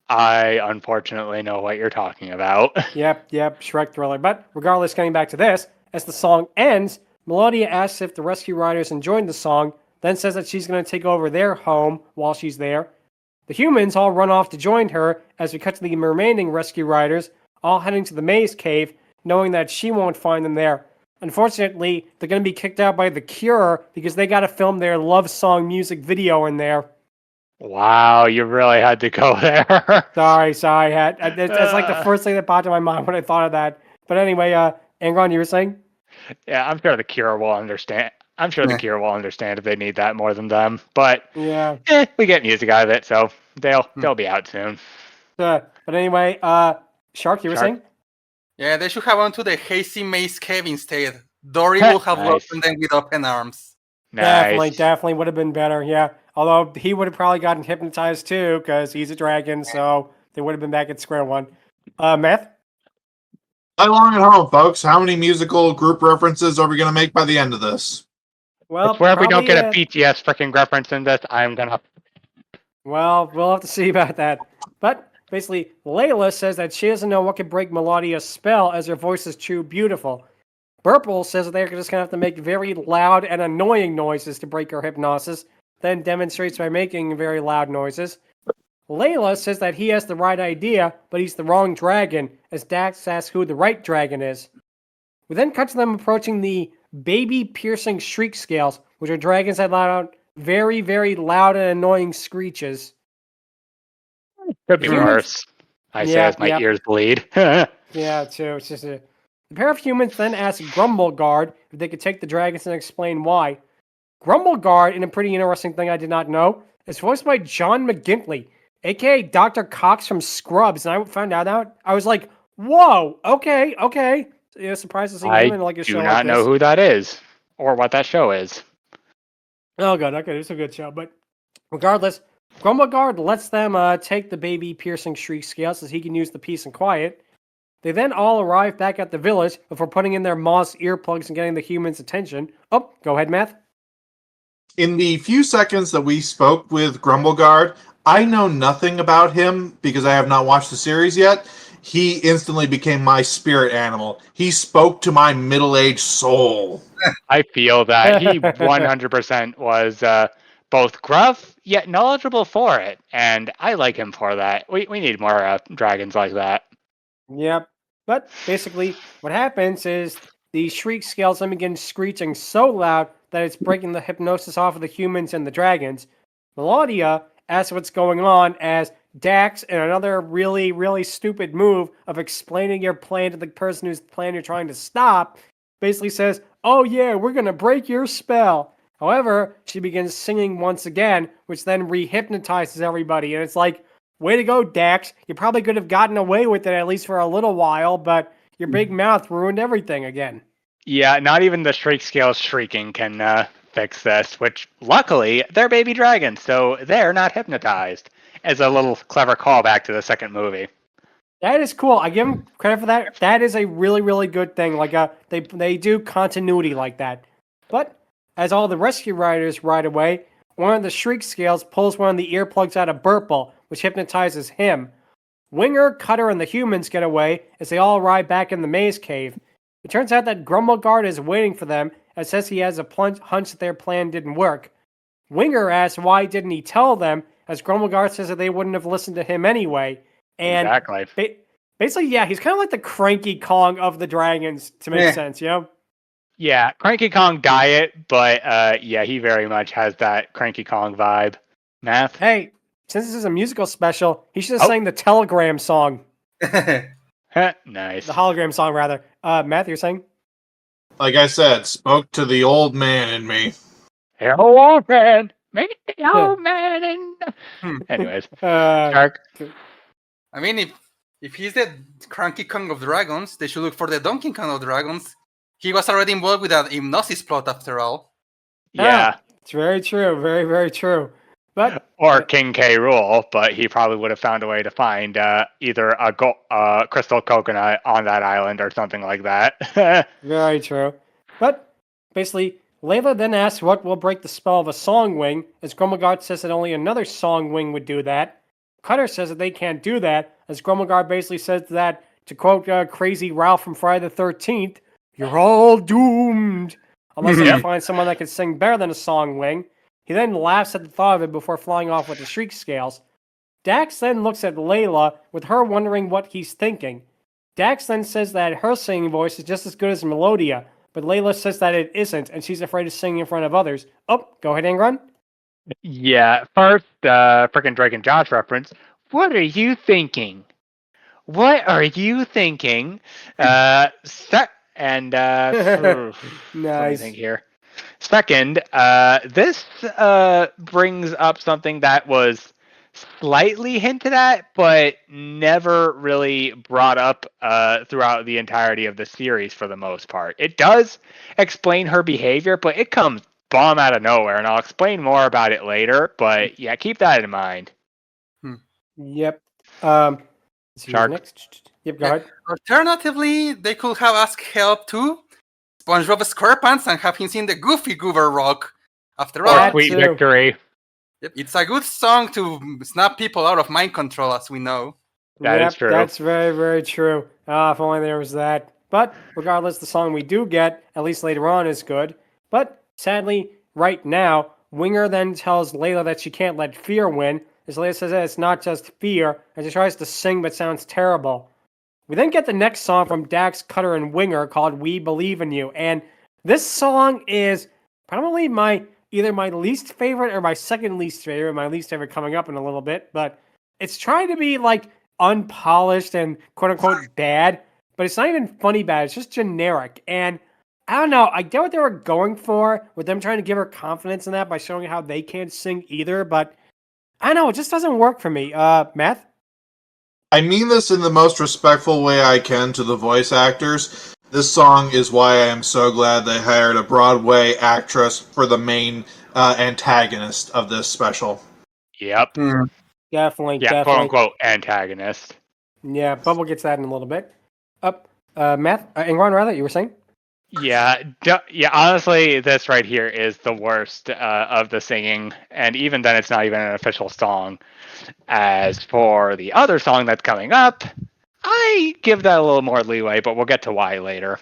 I unfortunately know what you're talking about. Yep, Shrek Thriller. But regardless, getting back to this, as the song ends, Melodia asks if the Rescue Riders enjoyed the song, then says that she's going to take over their home while she's there. The humans all run off to join her as we cut to the remaining Rescue Riders, all heading to the Maze Cave, knowing that she won't find them there. Unfortunately, they're going to be kicked out by The Cure because they got to film their love song music video in there. Wow, you really had to go there. Sorry. That's like the first thing that popped in my mind when I thought of that. But anyway, Angron, you were saying? Yeah, I'm sure the Cure will understand. The Cure will understand if they need that more than them. But yeah, we get music out of it, so they'll be out soon. But anyway, Shark, you were saying? Yeah, they should have gone to the Hazy Maze Cave instead. Dory will have welcomed them with open arms. Nice. Definitely would have been better, yeah. Although he would have probably gotten hypnotized too, because he's a dragon, so they would have been back at square one. Math? Play along at home, folks. How many musical group references are we going to make by the end of this? Well, where we don't get a BTS freaking reference in this, I'm gonna. Well, we'll have to see about that. But basically, Layla says that she doesn't know what could break Melodia's spell, as her voice is too beautiful. Burple says that they're just going to have to make very loud and annoying noises to break her hypnosis, then demonstrates by making very loud noises. Layla says that he has the right idea, but he's the wrong dragon, as Dax asks who the right dragon is. We then cut to them approaching the baby-piercing shriek scales, which are dragons that let out very, very loud and annoying screeches. Could be Humans- worse. I say as my ears bleed. Yeah, too. It's just a... The pair of humans then ask Grumbleguard if they could take the dragons and explain why. Grumbleguard, in a pretty interesting thing I did not know, is voiced by John McGintley, aka Dr. Cox from Scrubs, and I found out. I was like, "Whoa, okay." Yeah, surprised to see him in like a show I do like not know this. who that is or what that show is. Oh, good. Okay, it's a good show. But regardless, Grumbleguard lets them take the baby piercing shriek scale so he can use the peace and quiet. They then all arrive back at the village before putting in their moss earplugs and getting the humans' attention. Oh, go ahead, Math. In the few seconds that we spoke with Grumbleguard, I know nothing about him because I have not watched the series yet. He instantly became my spirit animal. He spoke to my middle-aged soul. I feel that he 100% was both gruff yet knowledgeable for it, and I like him for that. We need more dragons like that. Yep. But basically, what happens is the shriek scales then begin screeching so loud that it's breaking the hypnosis off of the humans and the dragons. Melodia asks what's going on as Dax, in another really, really stupid move of explaining your plan to the person whose plan you're trying to stop, basically says, "Oh yeah, we're going to break your spell." However, she begins singing once again, which then re-hypnotizes everybody. And it's like, way to go, Dax. You probably could have gotten away with it at least for a little while, but your big mouth ruined everything again. Yeah, not even the shriek scale shrieking can fix this, which luckily they're baby dragons, so they're not hypnotized. As a little clever callback to the second movie. That is cool. I give them credit for that. That is a really, really good thing. Like they do continuity like that. But as all the rescue riders ride away, one of the shriek scales pulls one of the earplugs out of Burple, which hypnotizes him. Winger, Cutter, and the humans get away as they all arrive back in the maze cave. It turns out that Grumbleguard is waiting for them and says he has a hunch that their plan didn't work. Winger asks why didn't he tell them, as Grumbleguard says that they wouldn't have listened to him anyway. And exactly. Basically, yeah, he's kind of like the Cranky Kong of the dragons, to make sense, you know? Yeah, Cranky Kong diet, but yeah, he very much has that Cranky Kong vibe. Math? Hey, since this is a musical special, he should have sang the Telegram song. Nice. The hologram song, rather. Matt, you're saying? Like I said, spoke to the old man in me. Hey, old man! Make the old man in... Anyways, Shark. I mean, if he's the Cranky Kong of dragons, they should look for the Donkey Kong of dragons. He was already involved with that hypnosis plot, after all. Yeah. It's very true. Very, very true. But or King K. Rool, but he probably would have found a way to find either a crystal coconut on that island or something like that. Very true. But basically, Layla then asks what will break the spell of a Songwing, as Grumbleguard says that only another Songwing would do that. Cutter says that they can't do that, as Grumbleguard basically says that, to quote Crazy Ralph from Friday the 13th, "You're all doomed," unless they find someone that can sing better than a Songwing. He then laughs at the thought of it before flying off with the shriek scales. Dax then looks at Layla, with her wondering what he's thinking. Dax then says that her singing voice is just as good as Melodia, but Layla says that it isn't, and she's afraid of singing in front of others. Oh, go ahead, Angron. Yeah, first, frickin' Drake and Josh reference. What are you thinking? What are you thinking? Nice. Think here. Second, this brings up something that was slightly hinted at, but never really brought up throughout the entirety of the series for the most part. It does explain her behavior, but it comes bomb out of nowhere, and I'll explain more about it later, but yeah, keep that in mind. Yep. Shark. Next. Yep, go ahead. Alternatively, they could have asked help to SpongeBob SquarePants and have him sing the Goofy Goober Rock. After all, Sweet victory. It's a good song to snap people out of mind control, as we know. That is true. That's very, very true. If only there was that. But regardless, the song we do get, at least later on, is good. But sadly, right now, Winger then tells Layla that she can't let fear win, as Leia says that it's not just fear, and she tries to sing but sounds terrible. We then get the next song from Dax, Cutter, and Winger called We Believe in You, and this song is probably either my least favorite or my second least favorite, my least favorite coming up in a little bit, but it's trying to be like unpolished and quote-unquote bad, but it's not even funny bad, it's just generic, and I don't know, I get what they were going for with them trying to give her confidence in that by showing how they can't sing either, but I don't know, it just doesn't work for me. Math? I mean this in the most respectful way I can to the voice actors. This song is why I am so glad they hired a Broadway actress for the main antagonist of this special. Yep. Definitely, Yeah, definitely. quote unquote antagonist. Yeah, Bubble gets that in a little bit. Math, Angron, rather, you were saying? Yeah, honestly, this right here is the worst of the singing, and even then it's not even an official song. As for the other song that's coming up, I give that a little more leeway, but we'll get to why later.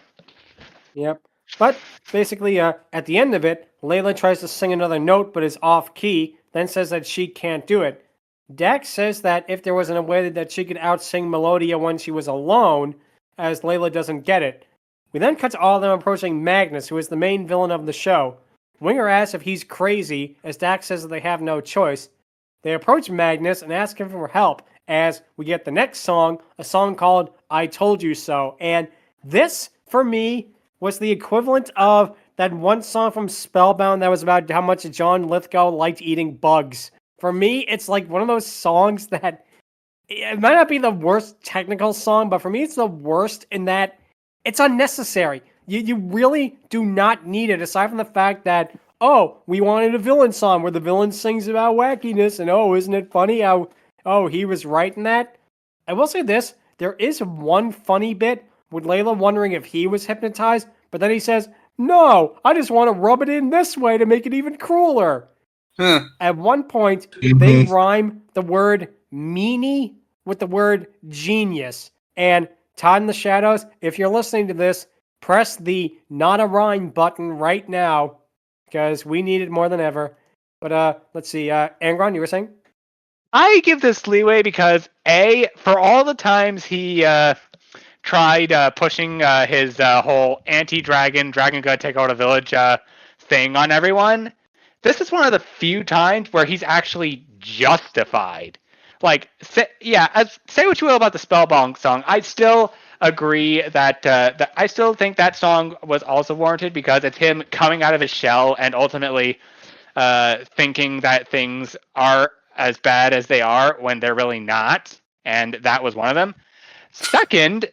Yep. But basically, at the end of it, Layla tries to sing another note but is off key, then says that she can't do it. Dax says that if there wasn't a way that she could outsing Melodia when she was alone, as Layla doesn't get it. We then cut to all of them approaching Magnus, who is the main villain of the show. Winger asks if he's crazy, as Dax says that they have no choice. They approach Magnus and ask him for help, as we get the next song, a song called I Told You So. And this, for me, was the equivalent of that one song from Spellbound that was about how much John Lithgow liked eating bugs. For me, it's like one of those songs that, it might not be the worst technical song, but for me it's the worst in that it's unnecessary. You really do not need it, aside from the fact that, oh, we wanted a villain song where the villain sings about wackiness, and oh, isn't it funny how, oh, he was right in that? I will say this, there is one funny bit with Layla wondering if he was hypnotized, but then he says, no, I just want to rub it in this way to make it even crueler. At one point, they rhyme the word meanie with the word genius. And Todd in the Shadows, if you're listening to this, press the not a rhyme button right now, because we need it more than ever. But let's see, Angron, you were saying? I give this leeway because for all the times he tried pushing his whole anti-dragon, dragon gonna take over the village thing on everyone, this is one of the few times where he's actually justified. Like, say what you will about the Spellbound song, I still agree that I still think that song was also warranted because it's him coming out of his shell and ultimately thinking that things are as bad as they are when they're really not, and that was one of them. Second,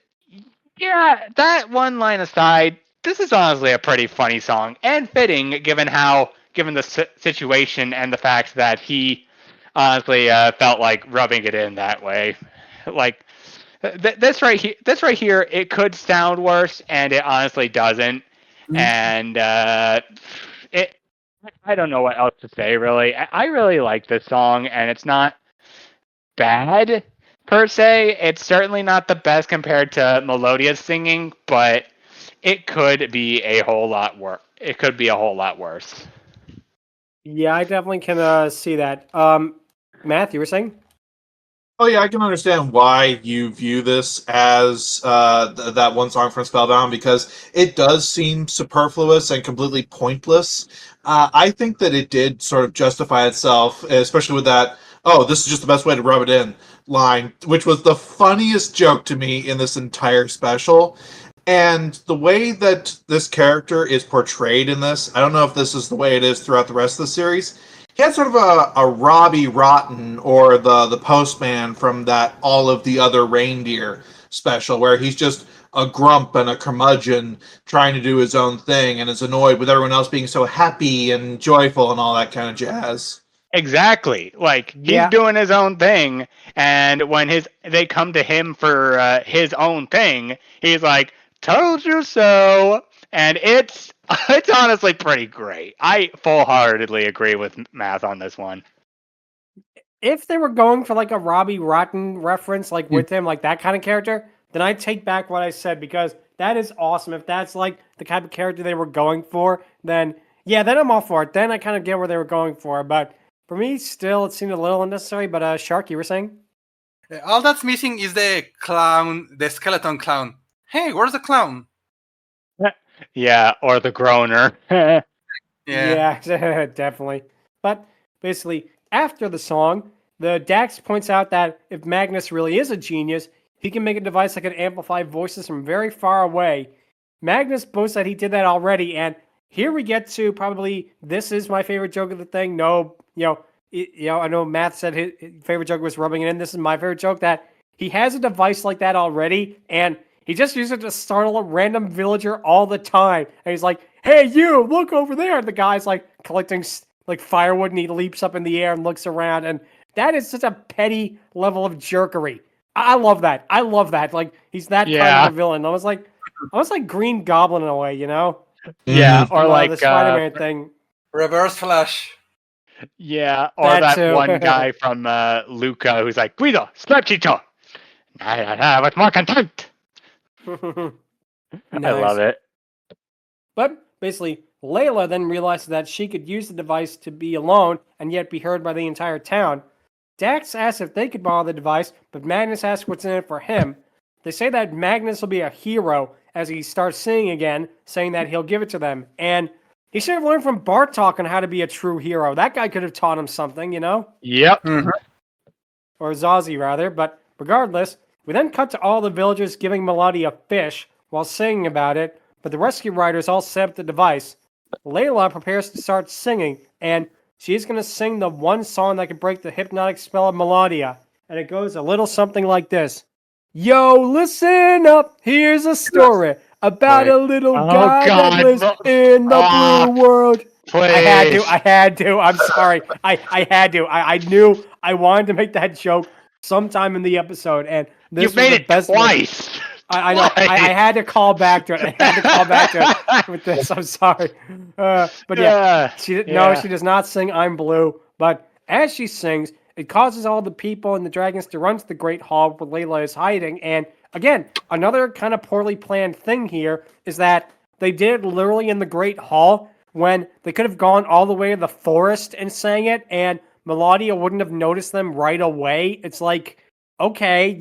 yeah, that one line aside, this is honestly a pretty funny song and fitting given the situation and the fact that he honestly felt like rubbing it in that way. Like this right here, it could sound worse, and it honestly doesn't. And I don't know what else to say really. I really like this song, and it's not bad per se. It's certainly not the best compared to Melodia's singing, but it could be a whole lot worse. It could be a whole lot worse. Yeah, I definitely can see that. Matt, you were saying? Oh yeah, I can understand why you view this as that one song from Spellbound, because it does seem superfluous and completely pointless. I think that it did sort of justify itself, especially with that, oh, this is just the best way to rub it in line, which was the funniest joke to me in this entire special. And the way that this character is portrayed in this, I don't know if this is the way it is throughout the rest of the series. He had sort of a Robbie Rotten or the postman from that All of the Other Reindeer special, where he's just a grump and a curmudgeon trying to do his own thing and is annoyed with everyone else being so happy and joyful and all that kind of jazz. Exactly. Like, he's doing his own thing, and when they come to him for his own thing, he's like, told you so. And it's honestly pretty great. I full-heartedly agree with Math on this one. If they were going for like a Robbie Rotten reference, like with him, like that kind of character, then I take back what I said, because that is awesome. If that's like the type of character they were going for, then yeah, then I'm all for it. Then I kind of get where they were going for. But for me, still, it seemed a little unnecessary, but Shark, you were saying? All that's missing is the clown, the skeleton clown. Hey, where's the clown? Yeah, or the groaner. Yeah. Yeah, definitely. But basically, after the song, the Dax points out that if Magnus really is a genius, he can make a device that can amplify voices from very far away. Magnus boasts that he did that already, and here we get to probably this is my favorite joke of the thing. No, I know Math said his favorite joke was rubbing it in. This is my favorite joke that he has a device like that already, and he just uses it to startle a random villager all the time. And he's like, "Hey, you, look over there!" And the guy's like collecting like firewood, and he leaps up in the air and looks around, and that is such a petty level of jerkery. I love that. I love that. Like he's that kind of a villain. I was like Green Goblin in a way, you know? Yeah, or like the Spider-Man thing. Reverse Flash. Yeah, or That that too. one guy from Luca who's like, Guido, slap Chicho. With more contempt. I love it. But basically, Layla then realizes that she could use the device to be alone and yet be heard by the entire town. Dax asks if they could borrow the device, but Magnus asks what's in it for him. They say that Magnus will be a hero as he starts singing again, saying that he'll give it to them. And he should have learned from Bartok on how to be a true hero. That guy could have taught him something, you know? Yep. Or Zazie, rather. But regardless, we then cut to all the villagers giving Melody a fish while singing about it, but the rescue riders all set up the device. Layla prepares to start singing, and she's going to sing the one song that can break the hypnotic spell of Melodia. And it goes a little something like this. Yo, listen up, here's a story about a little guy that lives in the blue world. Please. I had to. I'm sorry. I had to. I knew I wanted to make that joke sometime in the episode, and this You've made was the it best twice. I know. I had to call back to it. With this. I'm sorry. But yeah, she does not sing "I'm Blue." But as she sings, it causes all the people and the dragons to run to the Great Hall where Layla is hiding. And again, another kind of poorly planned thing here is that they did it literally in the Great Hall when they could have gone all the way to the forest and sang it, and Melodia wouldn't have noticed them right away. It's like, okay,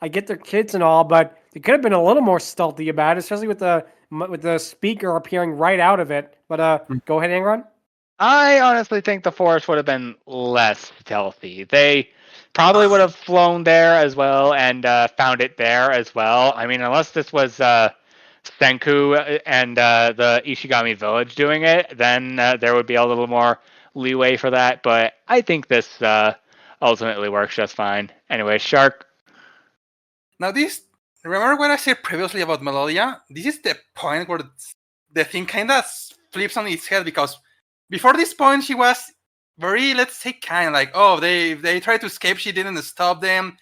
I get their kids and all, but they could have been a little more stealthy about it, especially with the speaker appearing right out of it. But go ahead, Angron. I honestly think the forest would have been less stealthy. They probably would have flown there as well and found it there as well. I mean, unless this was Senku and the Ishigami village doing it, then there would be a little more leeway for that. But I think this ultimately works just fine. Anyway, Shark. Now remember what I said previously about Melodia? This is the point where the thing kind of flips on its head, because before this point, she was very, let's say, kind, like, oh, they tried to escape, she didn't stop them.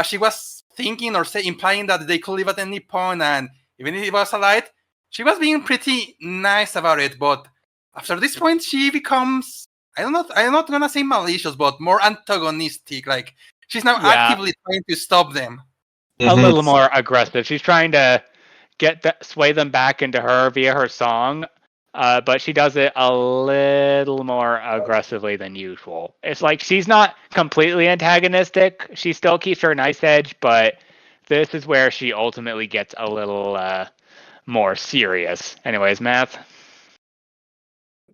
She was thinking or implying that they could leave at any point, and even if it was a light, she was being pretty nice about it. But after this point, she becomes, I'm not gonna say malicious, but more antagonistic. Like, she's now actively trying to stop them. A little more aggressive. She's trying to sway them back into her via her song. But she does it a little more aggressively than usual. It's like she's not completely antagonistic. She still keeps her nice edge, but this is where she ultimately gets a little more serious. Anyways, Math.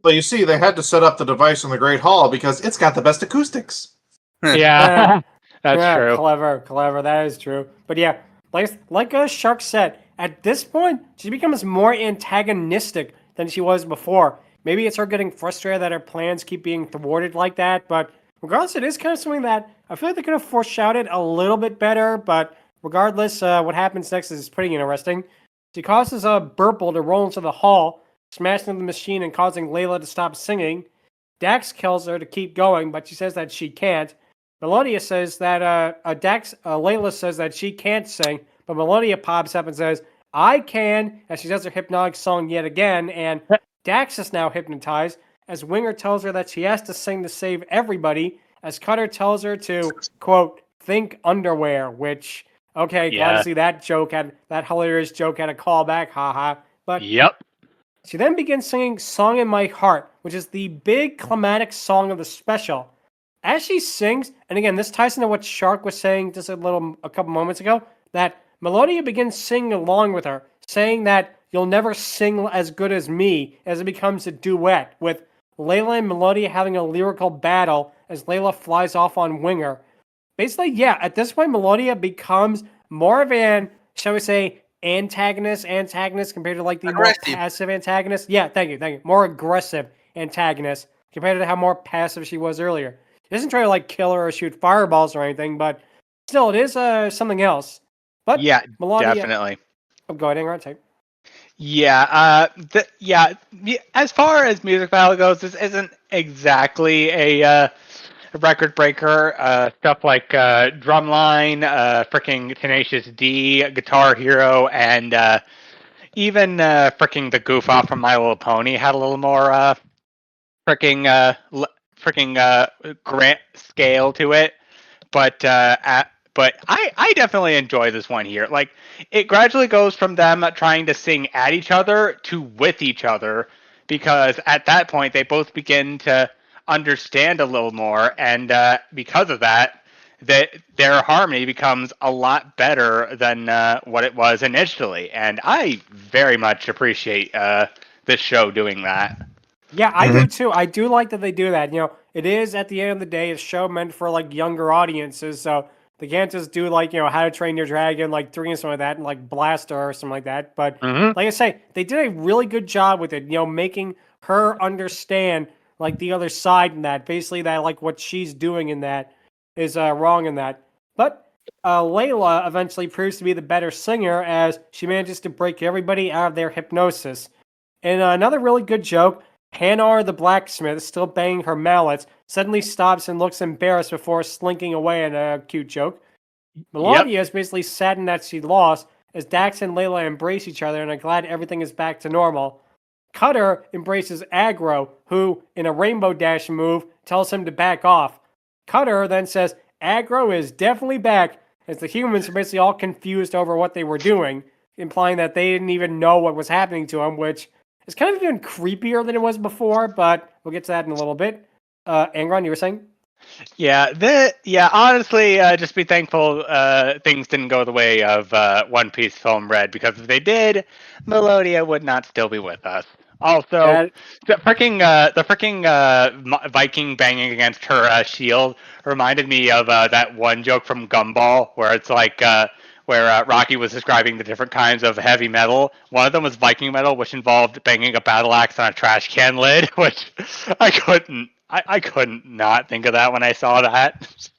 Well, you see, they had to set up the device in the Great Hall because it's got the best acoustics. Yeah, that's true. Clever. That is true. But yeah, like Shark said, at this point, she becomes more antagonistic than she was before. Maybe it's her getting frustrated that her plans keep being thwarted like that, but regardless, it is kind of something that I feel like they could have foreshadowed a little bit better, but regardless, what happens next is pretty interesting. She causes a Burple to roll into the hall, smashing the machine and causing Layla to stop singing. Dax kills her to keep going, but she says that she can't. Melodia says that Layla says that she can't sing, but Melodia pops up and says, I can, as she does her hypnotic song yet again, and Dax is now hypnotized, as Winger tells her that she has to sing to save everybody, as Cutter tells her to, quote, think underwear, which, okay, glad to see that hilarious joke had a callback, haha. But yep. She then begins singing Song in My Heart, which is the big climatic song of the special. as she sings, and again, this ties into what Shark was saying just a couple moments ago, that Melodia begins singing along with her, saying that you'll never sing as good as me, as it becomes a duet, with Layla and Melodia having a lyrical battle as Layla flies off on Winger. Basically, yeah, at this point, Melodia becomes more of an, shall we say, antagonist compared to like the Aggressive. more passive antagonist. Yeah, thank you. More aggressive antagonist compared to how more passive she was earlier. She doesn't try to like kill her or shoot fireballs or anything, but still, it is something else. But Yeah, Melodia, definitely. Oh, go ahead, Angron, take. Yeah, as far as music battle goes, this isn't exactly a record breaker. Stuff like Drumline, freaking Tenacious D, Guitar Hero, and even freaking the Goof Off from My Little Pony had a little more freaking grand scale to it. But I definitely enjoy this one here. Like, it gradually goes from them trying to sing at each other to with each other, because at that point they both begin to understand a little more, and because of that, their harmony becomes a lot better than what it was initially. And I very much appreciate this show doing that. Yeah, I do too. I do like that they do that. It is at the end of the day a show meant for like younger audiences, so they can't just do like How to Train Your Dragon like 3 and something like that, and like Blaster or something like that. But like I say, they did a really good job with it. Making her understand like the other side in that. Basically, that like what she's doing in that is wrong in that. But Layla eventually proves to be the better singer as she manages to break everybody out of their hypnosis. And another really good joke. Hanar the blacksmith, still banging her mallets, suddenly stops and looks embarrassed before slinking away in a cute joke. Melodia is basically saddened that she lost, as Dax and Layla embrace each other and are glad everything is back to normal. Cutter embraces Aggro, who, in a Rainbow Dash move, tells him to back off. Cutter then says Aggro is definitely back, as the humans are basically all confused over what they were doing, implying that they didn't even know what was happening to him, which it's kind of even creepier than it was before, but we'll get to that in a little bit. Angron, you were saying? Yeah, honestly, just be thankful things didn't go the way of One Piece Film Red, because if they did, Melodia would not still be with us. Also, the freaking Viking banging against her shield reminded me of that one joke from Gumball, where it's like where Rocky was describing the different kinds of heavy metal. One of them was Viking metal, which involved banging a battle axe on a trash can lid, which I couldn't not think of that when I saw that.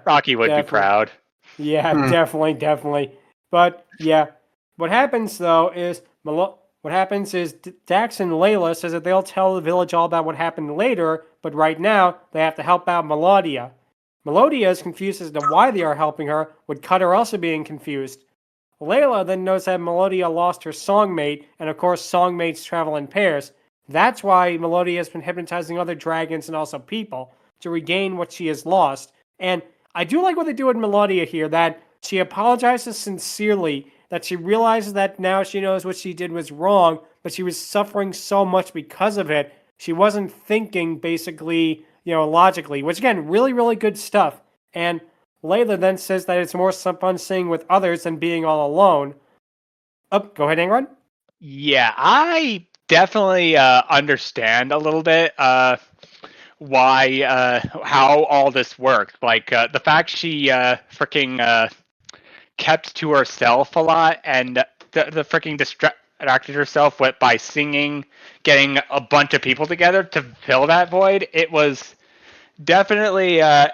Rocky would be proud. Yeah, definitely. But yeah, what happens is Dax and Layla says that they'll tell the village all about what happened later, but right now they have to help out Melodia. Melodia is confused as to why they are helping her, with Cutter also being confused. Layla then knows that Melodia lost her songmate, and of course songmates travel in pairs. That's why Melodia has been hypnotizing other dragons and also people to regain what she has lost. And I do like what they do with Melodia here, that she apologizes sincerely, that she realizes that now she knows what she did was wrong, but she was suffering so much because of it. She wasn't thinking basically, logically, which again, really, really good stuff. And Layla then says that it's more fun singing with others than being all alone. Go ahead, Angron. Yeah, I definitely understand a little bit why how all this works. Like the fact she freaking kept to herself a lot, and the freaking distracted herself by singing, getting a bunch of people together to fill that void. It was definitely a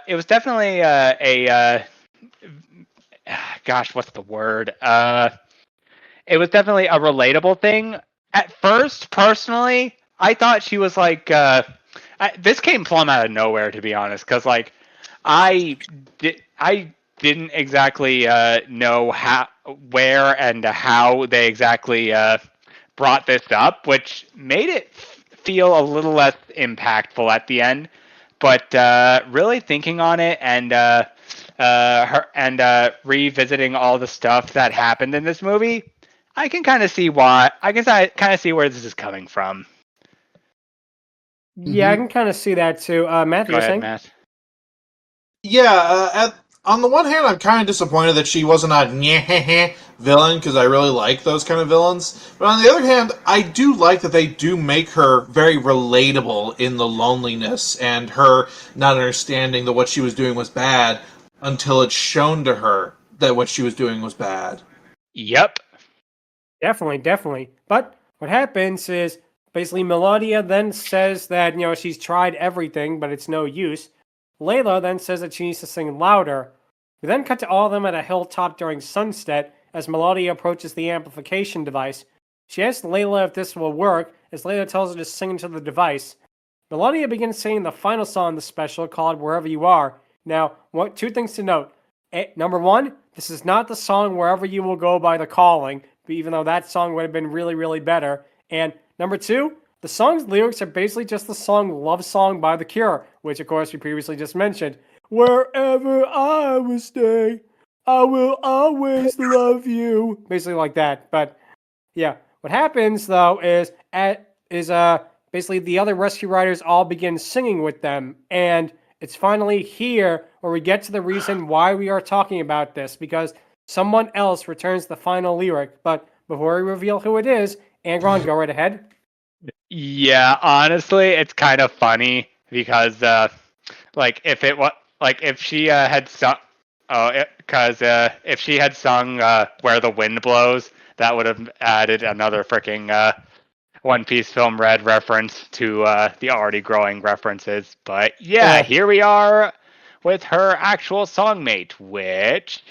gosh, what's the word? It was definitely a relatable thing. At first, personally, I thought she was like this came plumb out of nowhere, to be honest, because like I didn't exactly know where and how they exactly brought this up, which made it feel a little less impactful at the end. But really thinking on it and revisiting all the stuff that happened in this movie, I can kind of see why. I guess I kind of see where this is coming from. Yeah, I can kind of see that too. Matt, Go you're ahead, saying? Matt. Yeah, on the one hand, I'm kind of disappointed that she wasn't a villain, because I really like those kind of villains. But on the other hand, I do like that they do make her very relatable in the loneliness and her not understanding that what she was doing was bad until it's shown to her that what she was doing was bad. Yep. Definitely, definitely. But what happens is basically Melodia then says that, she's tried everything, but it's no use. Layla then says that she needs to sing louder. We then cut to all of them at a hilltop during sunset as Melodia approaches the amplification device. She asks Layla if this will work, as Layla tells her to sing into the device. Melodia begins singing the final song of the special called Wherever You Are. Now, two things to note. Number one, this is not the song Wherever You Will Go by The Calling, even though that song would have been really, really better. And number two, the song's lyrics are basically just the song Love Song by The Cure, which of course we previously just mentioned. Wherever I will stay, I will always love you. Basically like that. But yeah, what happens though is basically the other rescue riders all begin singing with them, and it's finally here where we get to the reason why we are talking about this, because someone else returns the final lyric. But before we reveal who it is, Angron, go right ahead. Yeah, honestly, it's kind of funny because, if she had sung, if she had sung "Where the Wind Blows," that would have added another freaking One Piece film Red reference to the already growing references. But yeah, here we are with her actual songmate, which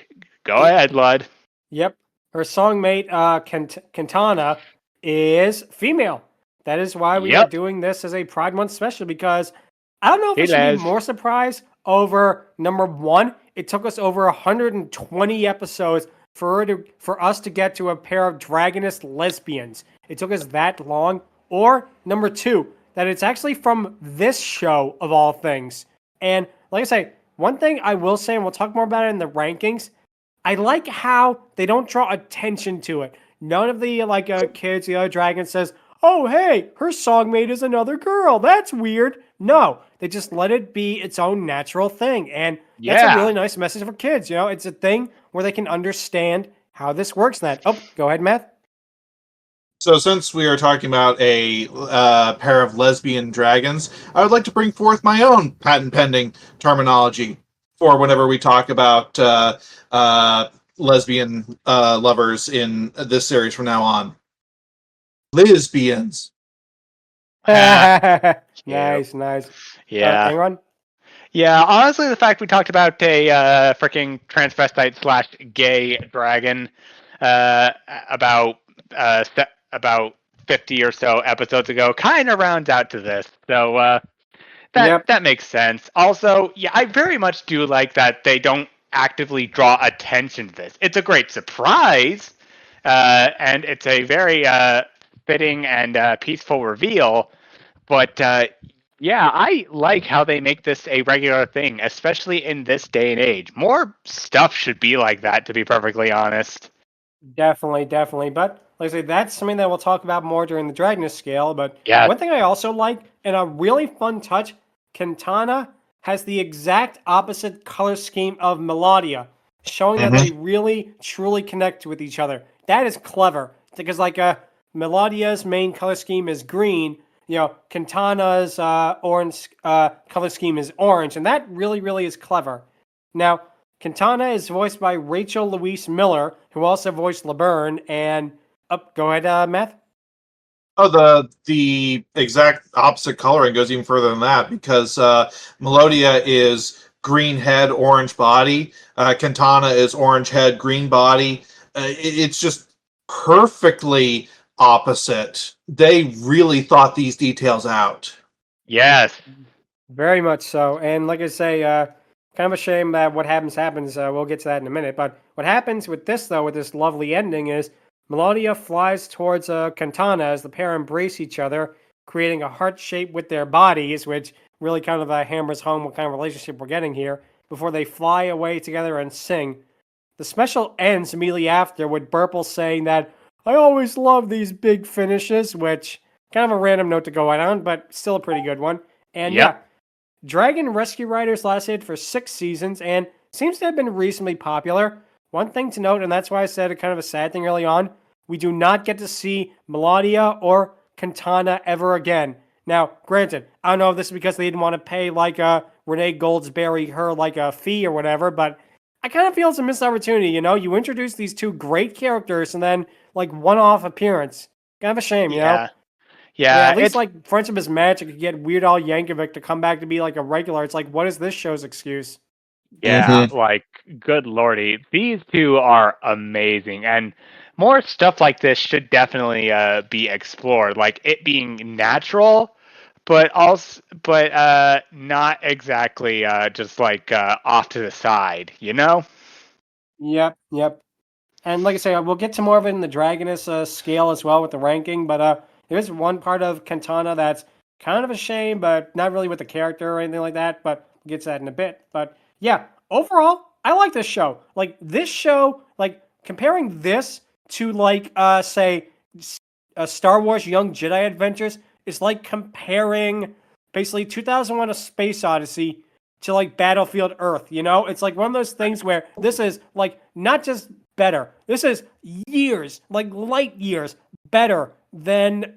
go ahead, Lud. Yep, her songmate Kantana is female. That is why we are doing this as a Pride Month special, because I don't know if I should be more surprised over, number one, it took us over 120 episodes for us to get to a pair of Dragoness lesbians. It took us that long. Or number two, that it's actually from this show of all things. And like I say, one thing I will say, and we'll talk more about it in the rankings, I like how they don't draw attention to it. None of the kids, the other dragon says, "Oh, hey, her songmate is another girl. That's weird." No, they just let it be its own natural thing. And that's a really nice message for kids. It's a thing where they can understand how this works. Oh, go ahead, Matt. So since we are talking about a pair of lesbian dragons, I would like to bring forth my own patent-pending terminology for whenever we talk about lesbian lovers in this series from now on. Lesbians. Nice. Yeah. Angron? Yeah, honestly, the fact we talked about a freaking transvestite / gay dragon about 50 or so episodes ago kind of rounds out to this. So that makes sense. Also, yeah, I very much do like that they don't actively draw attention to this. It's a great surprise, and it's a very fitting and peaceful reveal. But yeah, I like how they make this a regular thing, especially in this day and age. More stuff should be like that, to be perfectly honest. Definitely. But like I say, that's something that we'll talk about more during the Dragoness Scale. But one thing I also like, and a really fun touch, Kantana has the exact opposite color scheme of Melodia, showing that they really, truly connect with each other. That is clever, because Melodia's main color scheme is green, Kantana's orange color scheme is orange, and that really, really is clever. Now, Kantana is voiced by Rachel Louise Miller, who also voiced LeBurn, and go ahead, Matt. Oh, the exact opposite coloring goes even further than that, because Melodia is green head, orange body. Kantana is orange head, green body. It's just perfectly opposite. They really thought these details out. Yes. Very much so. And like I say, kind of a shame that what happens. We'll get to that in a minute. But what happens with this, though, with this lovely ending, is Melodia flies towards Kantana as the pair embrace each other, creating a heart shape with their bodies, which really kind of hammers home what kind of relationship we're getting here, before they fly away together and sing. The special ends immediately after with Burple saying that, "I always love these big finishes," which kind of a random note to go out on, but still a pretty good one. And yeah, Dragon Rescue Riders lasted for 6 seasons and seems to have been reasonably popular. One thing to note, and that's why I said a kind of a sad thing early on, we do not get to see Melodia or Quintana ever again. Now, granted, I don't know if this is because they didn't want to pay like Renee Goldsberry her like a fee or whatever, but I kind of feel it's a missed opportunity. You introduce these two great characters and then like one-off appearance. Kind of a shame, you know. Yeah, At least like Friendship is Magic could get Weird Al Yankovic to come back to be like a regular. It's like, what is this show's excuse? yeah, like good lordy, these two are amazing, and more stuff like this should definitely be explored. Like it being natural, but also, but not exactly just like off to the side, you know? Yep. And like I say, we'll get to more of it in the Dragoness scale as well with the ranking. But there's one part of Quintana that's kind of a shame, but not really with the character or anything like that. But we'll get to that in a bit. But yeah, overall, I like this show. Like this show, like comparing this to like say Star Wars Young Jedi Adventures is like comparing basically 2001: A Space Odyssey to like Battlefield Earth. It's like one of those things where this is like not just better. This is years, like light years better than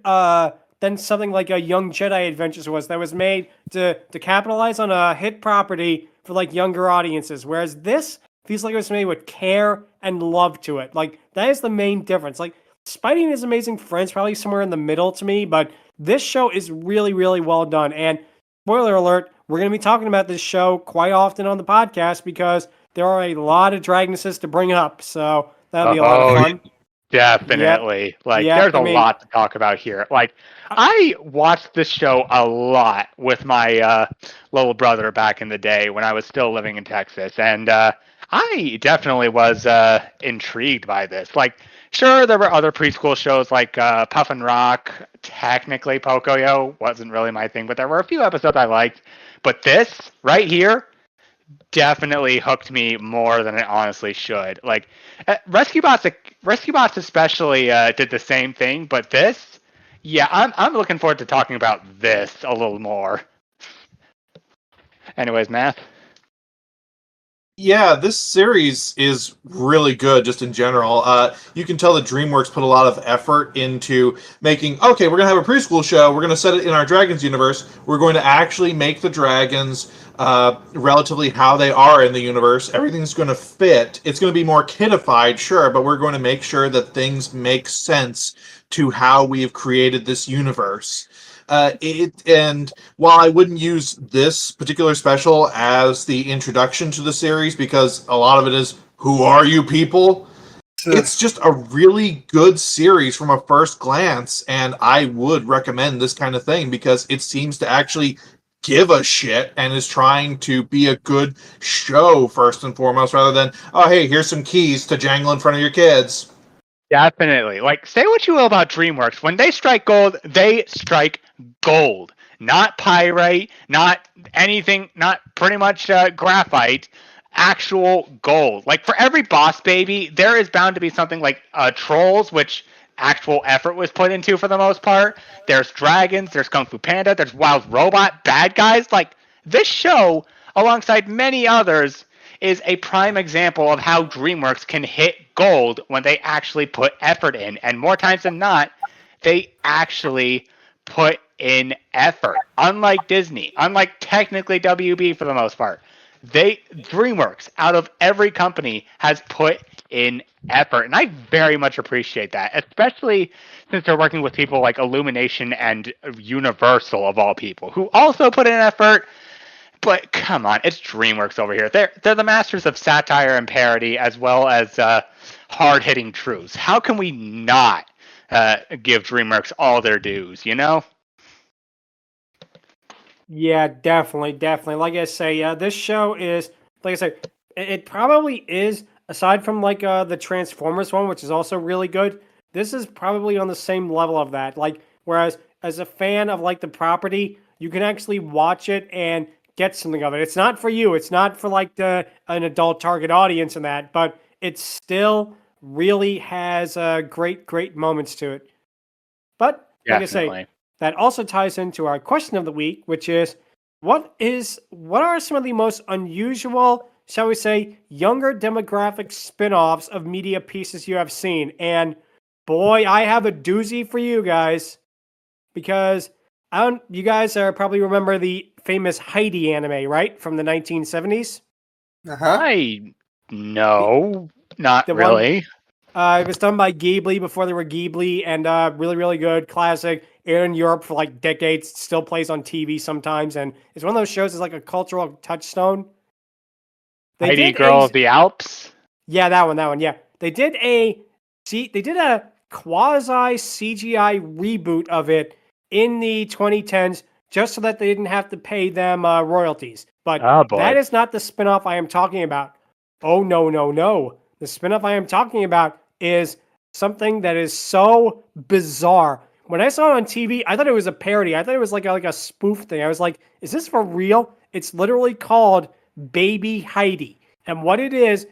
something like a Young Jedi Adventures was that was made to capitalize on a hit property for like younger audiences. Whereas this feels like it was made with care and love to it. Like that is the main difference. Like Spidey and His Amazing Friends probably somewhere in the middle to me, but this show is really, really well done. And spoiler alert, we're going to be talking about this show quite often on the podcast because there are a lot of Dragonesses to bring up. So that'll be a lot of fun. Definitely. Like Yep, there's I a mean- lot to talk about here. Like I watched this show a lot with my little brother back in the day when I was still living in Texas, and I definitely was intrigued by this. Like sure, there were other preschool shows like Puff and Rock. Technically, Pocoyo wasn't really my thing, but there were a few episodes I liked. But this right here definitely hooked me more than it honestly should. Like Rescue Bots especially did the same thing, but this, yeah, I'm looking forward to talking about this a little more. Anyways, Math. Yeah, this series is really good just in general. You can tell that DreamWorks put a lot of effort into making, okay, we're going to have a preschool show. We're going to set it in our Dragons universe. We're going to actually make the dragons relatively how they are in the universe. Everything's going to fit. It's going to be more kidified, sure, but we're going to make sure that things make sense to how we have created this universe. And while I wouldn't use this particular special as the introduction to the series because a lot of it is who are you people, it's just a really good series from a first glance, and I would recommend this kind of thing because it seems to actually give a shit and is trying to be a good show first and foremost rather than, oh hey, here's some keys to jangle in front of your kids. Definitely. Like, say what you will about DreamWorks. When they strike gold, they strike gold. Not pyrite, not anything, not pretty much graphite. Actual gold. Like, for every Boss Baby, there is bound to be something like Trolls, which actual effort was put into for the most part. There's Dragons, there's Kung Fu Panda, there's Wild Robot, bad guys. Like, this show, alongside many others, is a prime example of how DreamWorks can hit gold when they actually put effort in. And more times than not, they actually put in effort. Unlike Disney, unlike technically WB for the most part, DreamWorks, out of every company, has put in effort. And I very much appreciate that, especially since they're working with people like Illumination and Universal, of all people, who also put in effort. But come on, it's DreamWorks over here. They're the masters of satire and parody, as well as hard-hitting truths. How can we not give DreamWorks all their dues? You know? Yeah, definitely. Like I say, this show is, like I said, it probably is, aside from like the Transformers one, which is also really good, this is probably on the same level of that. Like, whereas as a fan of like the property, you can actually watch it and get something of it. It's not for you. It's not for like an adult target audience and that, but it still really has great moments to it. But like I say, that also ties into our question of the week, which is, what are some of the most unusual, shall we say, younger demographic spin-offs of media pieces you have seen? And boy, I have a doozy for you guys, because you guys probably remember the famous Heidi anime, right? From the 1970s? Uh-huh. No, not The one really. it was done by Ghibli before they were Ghibli, and really, really good, classic. Aired in Europe for like decades, still plays on TV sometimes, and it's one of those shows that's like a cultural touchstone. They Heidi did Girl a of the Alps. yeah, that one, yeah. They did a quasi CGI reboot of it in the 2010s, just so that they didn't have to pay them royalties. But Oh boy. that is not the spinoff I am talking about. Oh no, no, no! The spinoff I am talking about is something that is so bizarre. When I saw it on TV, I thought it was a parody. I thought it was like a spoof thing. I was like, "Is this for real?" It's literally called Baby Heidi. And what it is,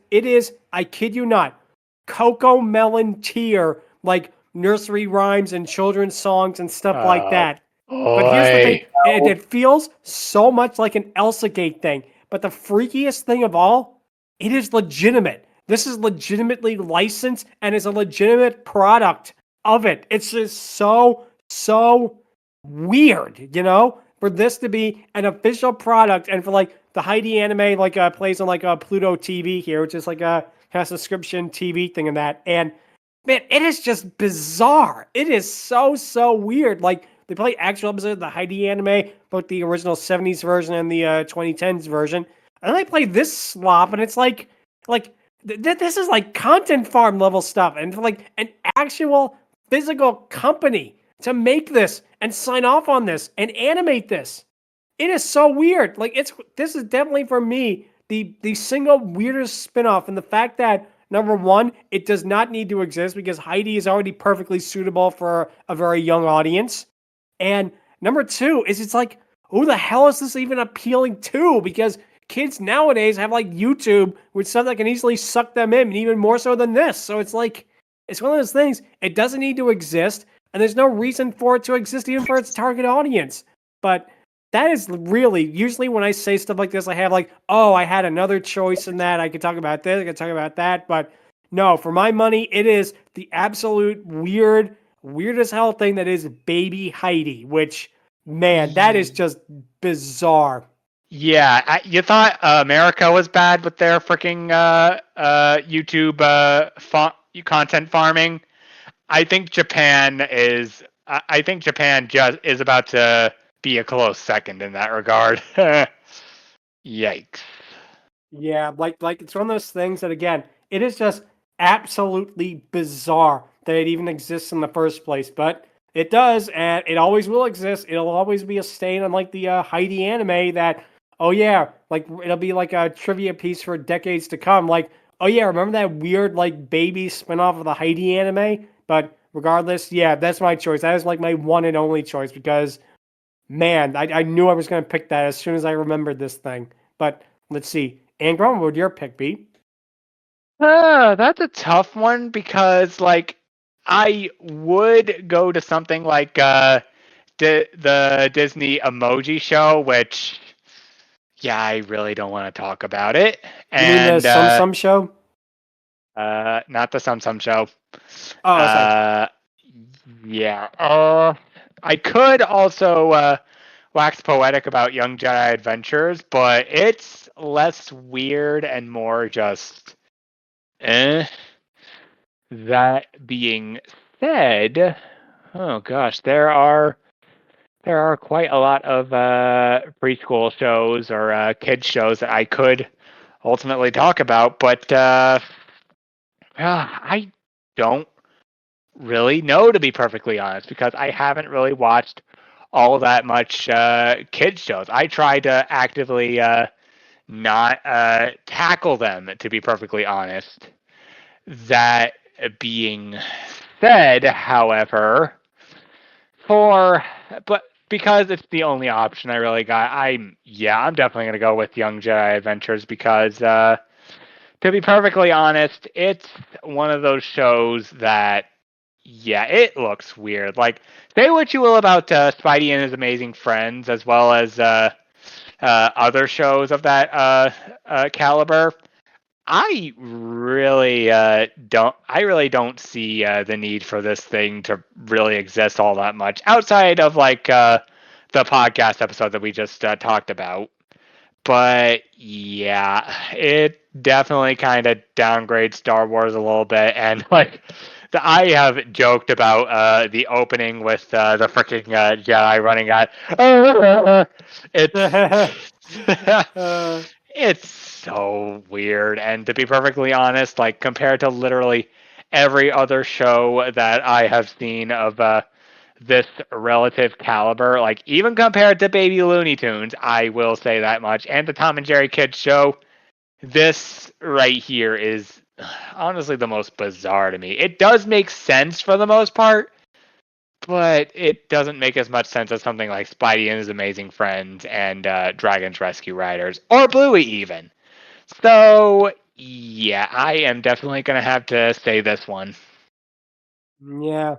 I kid you not, Coco Melon tier, like nursery rhymes and children's songs and stuff like that. But here's the thing, it feels so much like an Elsa Gate thing. But the freakiest thing of all, it is legitimate. This is legitimately licensed and is a legitimate product of it. It's just so weird, for this to be an official product, and for like the Heidi anime plays on like a Pluto TV here, which is like a kind of subscription TV thing and that. And man, it is just bizarre. It is so weird. Like they play actual episodes of the Heidi anime, both the original 70s version and the 2010s version. And then they play this slop, and it's like this is like content farm level stuff, and for like an actual physical company to make this and sign off on this and animate this. It is so weird. Like this is definitely for me the single weirdest spinoff, and the fact that number one, it does not need to exist because Heidi is already perfectly suitable for a very young audience. And number two is it's like, who the hell is this even appealing to? Because kids nowadays have like YouTube with stuff that can easily suck them in, and even more so than this. So it's like, it's one of those things, it doesn't need to exist, and there's no reason for it to exist even for its target audience. But that is really, usually when I say stuff like this, I have like, oh, I had another choice in that. I could talk about this, I could talk about that. But no, for my money, it is the absolute weird as hell thing that is Baby Heidi, which, man, that is just bizarre. Yeah, you thought America was bad with their freaking YouTube content farming. I think Japan is. I think Japan just is about to be a close second in that regard. Yikes. Yeah, like it's one of those things that, again, it is just absolutely bizarre that it even exists in the first place. But it does, and it always will exist. It'll always be a stain on like the Heidi anime that, oh yeah, like it'll be like a trivia piece for decades to come. Like, oh yeah, remember that weird like baby spinoff of the Heidi anime? But regardless, yeah, that's my choice. That is like my one and only choice because, man, I knew I was going to pick that as soon as I remembered this thing. But let's see. Angron, what would your pick be? That's a tough one because, like, I would go to something like the Disney Emoji Show, which, yeah, I really don't want to talk about it. You mean the Sum Show? Not the Sum Show. Oh, sorry. Yeah. I could also wax poetic about Young Jedi Adventures, but it's less weird and more just That being said, oh gosh, there are quite a lot of preschool shows or kids shows that I could ultimately talk about, but I don't really know, to be perfectly honest, because I haven't really watched all that much kids shows. I try to actively not tackle them, to be perfectly honest. That being said, however, but because it's the only option I really got, I'm definitely gonna go with Young Jedi Adventures because, to be perfectly honest, it's one of those shows that, it looks weird. Like, say what you will about Spidey and his amazing friends, as well as other shows of that caliber. I really don't see the need for this thing to really exist all that much outside of like the podcast episode that we just talked about. But yeah, it definitely kind of downgrades Star Wars a little bit, and like I have joked about the opening with the freaking Jedi running out. It's it's so weird, and to be perfectly honest, like compared to literally every other show that I have seen of this relative caliber, like even compared to Baby Looney Tunes, I will say that much, and the Tom and Jerry Kids show, this right here is honestly the most bizarre to me. It does make sense for the most part, but it doesn't make as much sense as something like Spidey and His Amazing Friends and Dragon's Rescue Riders, or Bluey even. So, yeah, I am definitely going to have to say this one. Yeah.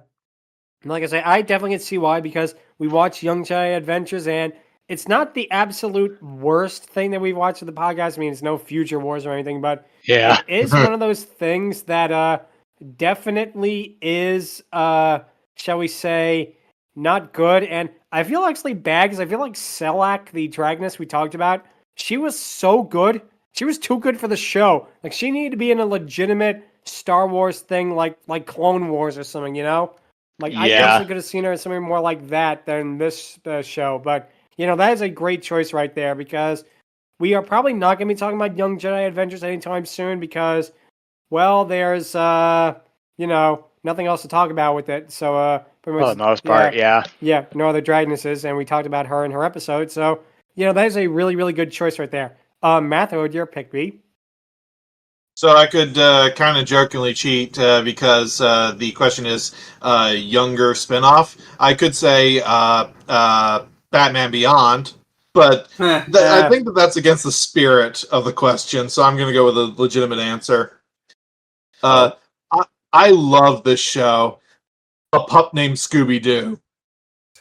Like I say, I definitely can see why, because we watch Young Jedi Adventures, and it's not the absolute worst thing that we've watched in the podcast. I mean, it's no Future Wars or anything, but Yeah. it is one of those things that definitely is, shall we say, not good. And I feel actually bad, because I feel like Selak, the Dragoness we talked about, she was so good. She was too good for the show. Like, she needed to be in a legitimate Star Wars thing, like Clone Wars or something, you know? Like, I Yeah. personally could have seen her in something more like that than this show. But, you know, that is a great choice right there, because we are probably not going to be talking about Young Jedi Adventures anytime soon, because, well, there's, you know, nothing else to talk about with it. So, pretty For much, the most part, yeah. yeah, no other Dragonesses, and we talked about her in her episode. So, you know, that is a really, really good choice right there. Matthew, would your pick be? So I could kind of jokingly cheat because the question is younger spinoff. I could say Batman Beyond, but I think that's against the spirit of the question, so I'm going to go with a legitimate answer. I love this show. A pup named Scooby-Doo.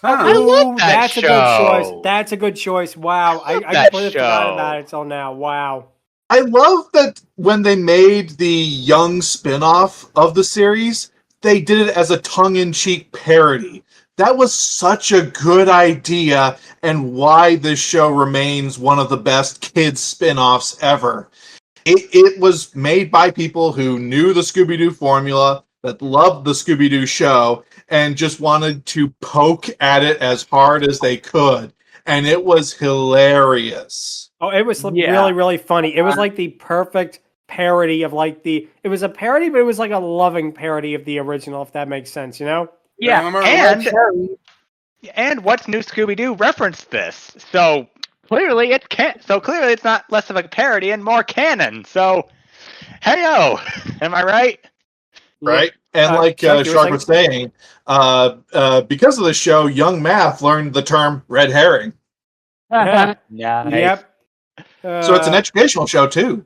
I like that That's a good choice. show. That's a good choice. Wow. I that completely forgot show. about it till now. Wow. I love that when they made the young spin-off of the series, they did it as a tongue-in-cheek parody. That was such a good idea, and why this show remains one of the best kids spin-offs ever. It was made by people who knew the Scooby-Doo formula, that loved the Scooby-Doo show, and just wanted to poke at it as hard as they could. And it was hilarious. Oh, it was Yeah. really, really funny. It was like the perfect parody of like it was a parody, but it was like a loving parody of the original, if that makes sense, you know? Yeah, Remember and What's New Scooby-Doo referenced this. So clearly it's not less of a parody and more canon. So, hey-o, am I right? Right? And like Chuck, you were Shark was saying, because of the show, young Math learned the term red herring. Yeah. Nice. Yep. So it's an educational show, too.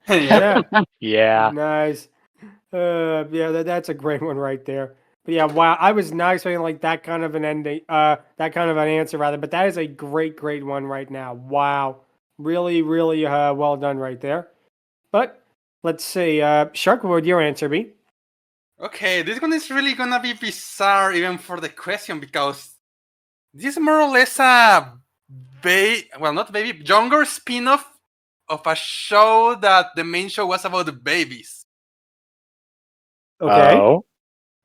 Yeah. Yeah. Nice. Yeah, that's a great one right there. But yeah, wow, I was not expecting like that kind of an ending, that kind of an answer rather. But that is a great, great one right now. Wow, really, really well done right there. But let's see, Shark, what would your answer be? Okay, this one is really gonna be bizarre even for the question, because this is more or less a younger spin-off of a show that the main show was about the babies. Okay. Oh.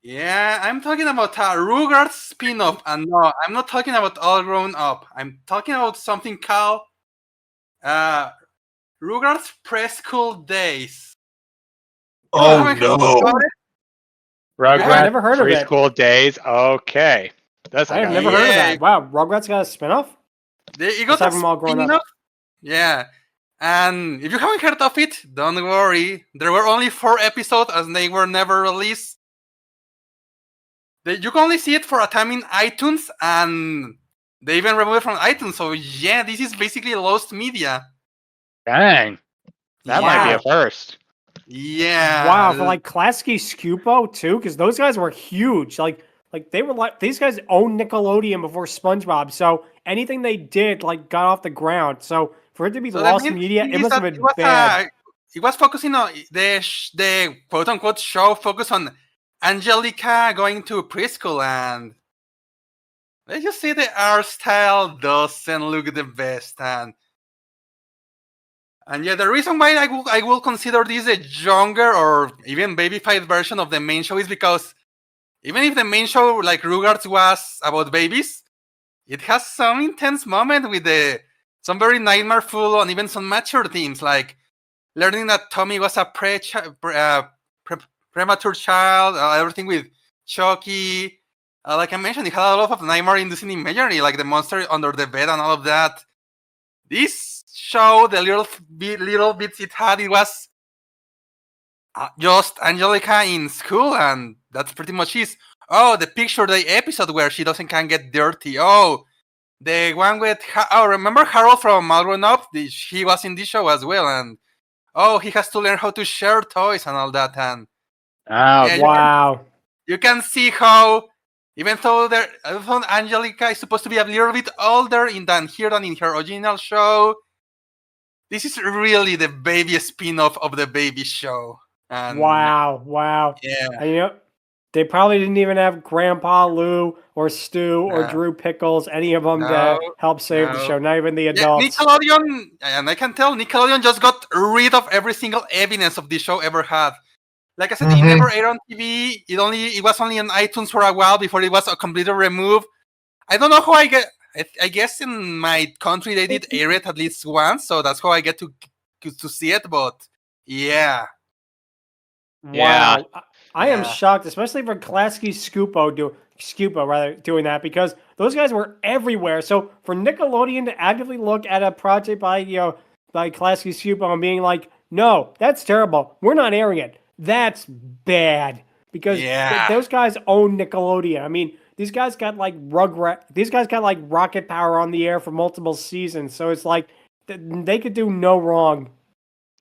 Yeah, I'm talking about a Rugrats spin-off, and no, I'm not talking about All Grown Up. I'm talking about something called Rugrats Preschool Days. Oh, Haven't heard no. about it? I've Rugrats never heard of it. Preschool Days. Okay. That's I have okay. never heard of Yeah. that. Wow, Rugrats got a spinoff? You got Aside a from All Grown Up. spin-off? Yeah. And if you haven't heard of it, don't worry. There were only 4 episodes and they were never released. You can only see it for a time in iTunes, and they even removed it from iTunes. So yeah, this is basically lost media. Dang. That might be a first. Yeah. Wow, for like Klasky Scupo too, because those guys were huge. Like like they were like these guys owned Nickelodeon before SpongeBob, so anything they did like got off the ground. So for it to be So lost the main media, thing it is must have that been bad. it was focusing on the quote unquote show focused on Angelica going to preschool, and let's just say the art style doesn't look the best, and yeah, the reason why I will consider this a younger or even babyfied version of the main show is because even if the main show like Rugrats was about babies, it has some intense moment with some very nightmareful and even some mature themes, like learning that Tommy was a premature child, everything with Chucky. Like I mentioned, it had a lot of nightmare-inducing imagery, like the monster under the bed and all of that. This show, the little bits it had, it was just Angelica in school, and that's pretty much it. Oh, the picture, the episode where she can get dirty. Oh, the one with remember Harold from All Grown Up? He was in this show as well, and he has to learn how to share toys and all that. And Oh, Wow. you can see how even though Angelica is supposed to be a little bit older than in her original show, this is really the baby spin-off of the baby show. And Wow. yeah. And they probably didn't even have Grandpa Lou or Stu or No. Drew Pickles, any of them to help save the show, not even the Yeah, adults. Nickelodeon, and I can tell Nickelodeon just got rid of every single evidence of this show ever had. Like I said, it never aired on TV. It was only on iTunes for a while before it was completely removed. I don't know how I guess in my country they did air it at least once, so that's how I get to see it. But yeah. Wow. I am Yeah. shocked, especially for Klasky Scupo doing that, because those guys were everywhere. So for Nickelodeon to actively look at a project by Klasky Scupo and being like, no, that's terrible. We're not airing it. That's bad. Because those guys own Nickelodeon. I mean, these guys got like Rocket Power on the air for multiple seasons. So it's like they could do no wrong.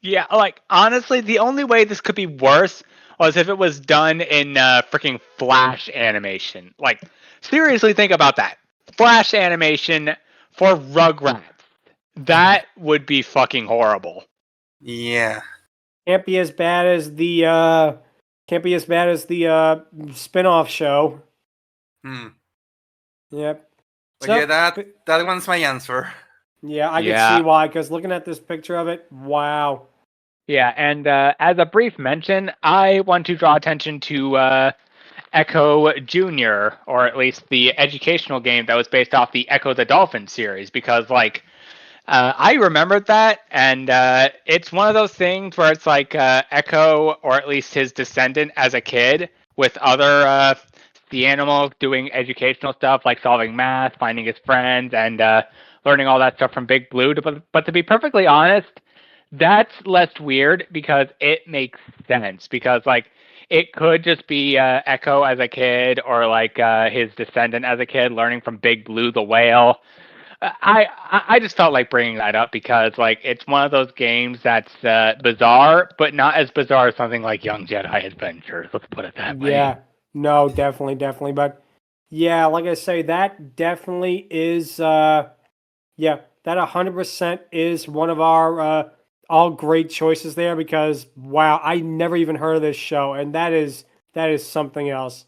Yeah, like honestly, the only way this could be worse was if it was done in freaking Flash animation. Like, seriously, think about that. Flash animation for Rugrats. That would be fucking horrible. Yeah. Can't be as bad as the spin-off show. Yep. But yeah, that one's my answer. Yeah, I can see why, because looking at this picture of it, wow. Yeah, and as a brief mention, I want to draw attention to Echo Jr., or at least the educational game that was based off the Echo the Dolphin series, because, like, I remembered that, and it's one of those things where it's like Echo, or at least his descendant as a kid, with other the animals doing educational stuff, like solving math, finding his friends, and learning all that stuff from Big Blue. But to be perfectly honest, that's less weird because it makes sense. Because, like, it could just be Echo as a kid, or like his descendant as a kid learning from Big Blue the whale. I just felt like bringing that up because, like, it's one of those games that's bizarre, but not as bizarre as something like Young Jedi Adventures. Let's put it that way. Yeah, no, definitely. But yeah, like I say, that definitely is, that 100% is one of our all great choices there, because wow, I never even heard of this show, and that is something else.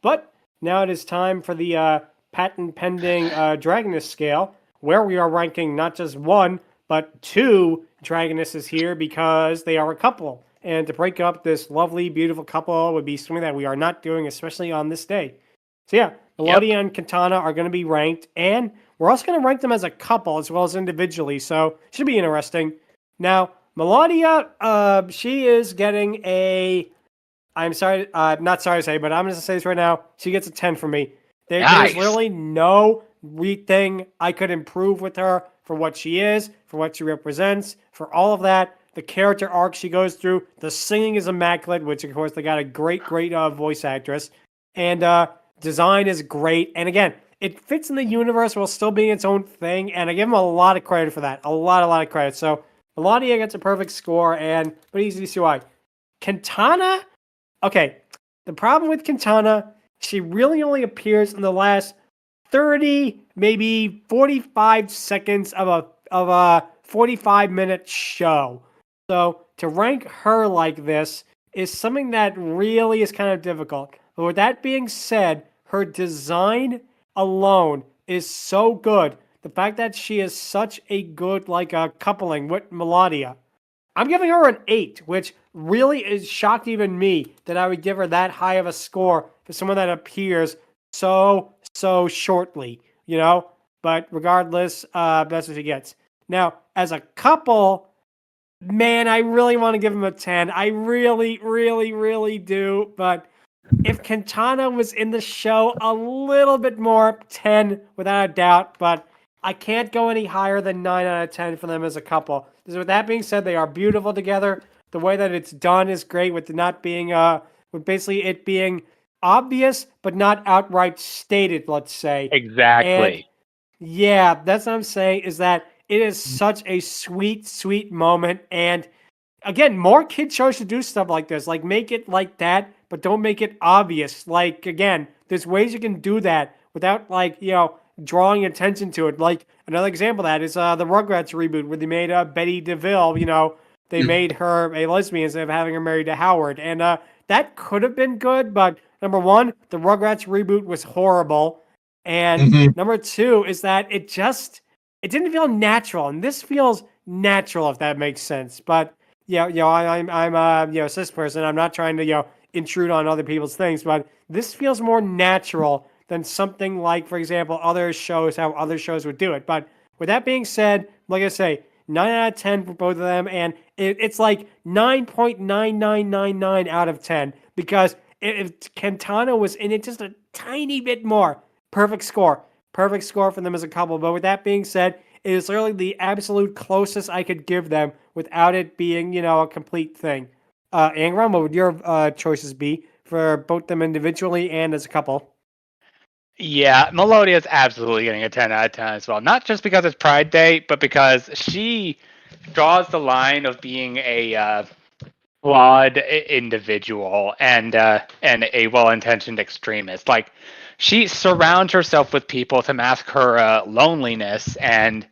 But now it is time for the patent pending Dragoness Scale, where we are ranking not just one but two Dragonesses here, because they are a couple, and to break up this lovely, beautiful couple would be something that we are not doing, especially on this day. So yeah, Melodia and Katana are going to be ranked, and we're also going to rank them as a couple as well as individually, so it should be interesting. Now, Melodia, she is getting I'm sorry, not sorry to say, but I'm going to say this right now, she gets a 10 from me. There's really no thing I could improve with her for what she is, for what she represents, for all of that. The character arc she goes through, the singing is immaculate, which of course they got a great voice actress, and design is great. And again, it fits in the universe while still being its own thing, and I give them a lot of credit for that. A lot of credit. So Melodia gets a perfect score, but easy to see why. Katana, okay, the problem with Katana she really only appears in the last 30, maybe 45 seconds of a 45-minute show. So to rank her like this is something that really is kind of difficult. But with that being said, her design alone is so good. The fact that she is such a good coupling with Melodia. I'm giving her an 8, which really is shocked even me that I would give her that high of a score for someone that appears so shortly, you know? But regardless, that's what she gets. Now, as a couple, man, I really want to give him a 10. I really, really, really do. But if Quintana was in the show a little bit more, 10 without a doubt. But I can't go any higher than 9 out of 10 for them as a couple. So with that being said, they are beautiful together. The way that it's done is great with not being, with basically it being obvious, but not outright stated, let's say. Exactly. And yeah, that's what I'm saying, is that it is such a sweet, sweet moment. And again, more kid shows should do stuff like this. Like, make it like that, but don't make it obvious. Like, again, there's ways you can do that without, drawing attention to it. Like, another example of that is the Rugrats reboot, where they made Betty DeVille, they made her a lesbian instead of having her married to Howard. And that could have been good, but number one, the Rugrats reboot was horrible. And number two is that it didn't feel natural. And this feels natural, if that makes sense. But I'm a cis person. I'm not trying to intrude on other people's things, but this feels more natural than something like, for example, other shows, how other shows would do it. But with that being said, like I say, 9 out of 10 for both of them, and it's like 9.9999 out of 10, because if Quintana was in it just a tiny bit more, perfect score for them as a couple. But with that being said, it is literally the absolute closest I could give them without it being, a complete thing. Angron, what would your choices be for both them individually and as a couple? Yeah, Melodia is absolutely getting a 10 out of 10 as well. Not just because it's Pride Day, but because she draws the line of being a flawed individual and a well-intentioned extremist. Like, she surrounds herself with people to mask her loneliness, and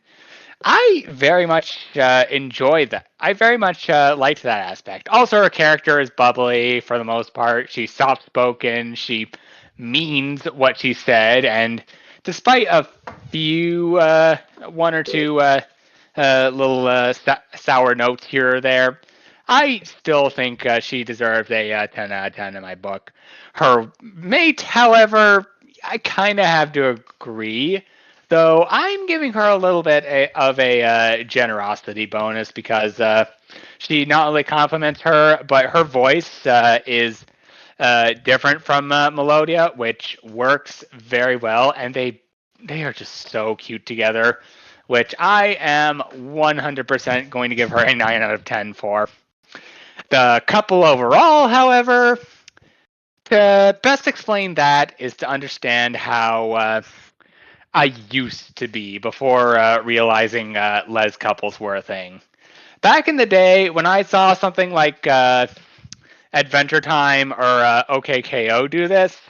I very much enjoyed that. I very much liked that aspect. Also, her character is bubbly for the most part. She's soft-spoken. She means what she said, and despite a few, one or two little sour notes here or there, I still think she deserves a 10 out of 10 in my book. Her mate, however, I kind of have to agree. Though I'm giving her a little bit of a generosity bonus because she not only compliments her, but her voice is different from Melodia, which works very well, and they are just so cute together, which I am 100% going to give her a 9 out of 10 for. The couple overall, however, to best explain that is to understand how I used to be before realizing les couples were a thing. Back in the day, when I saw something like Adventure Time or OKKO do this,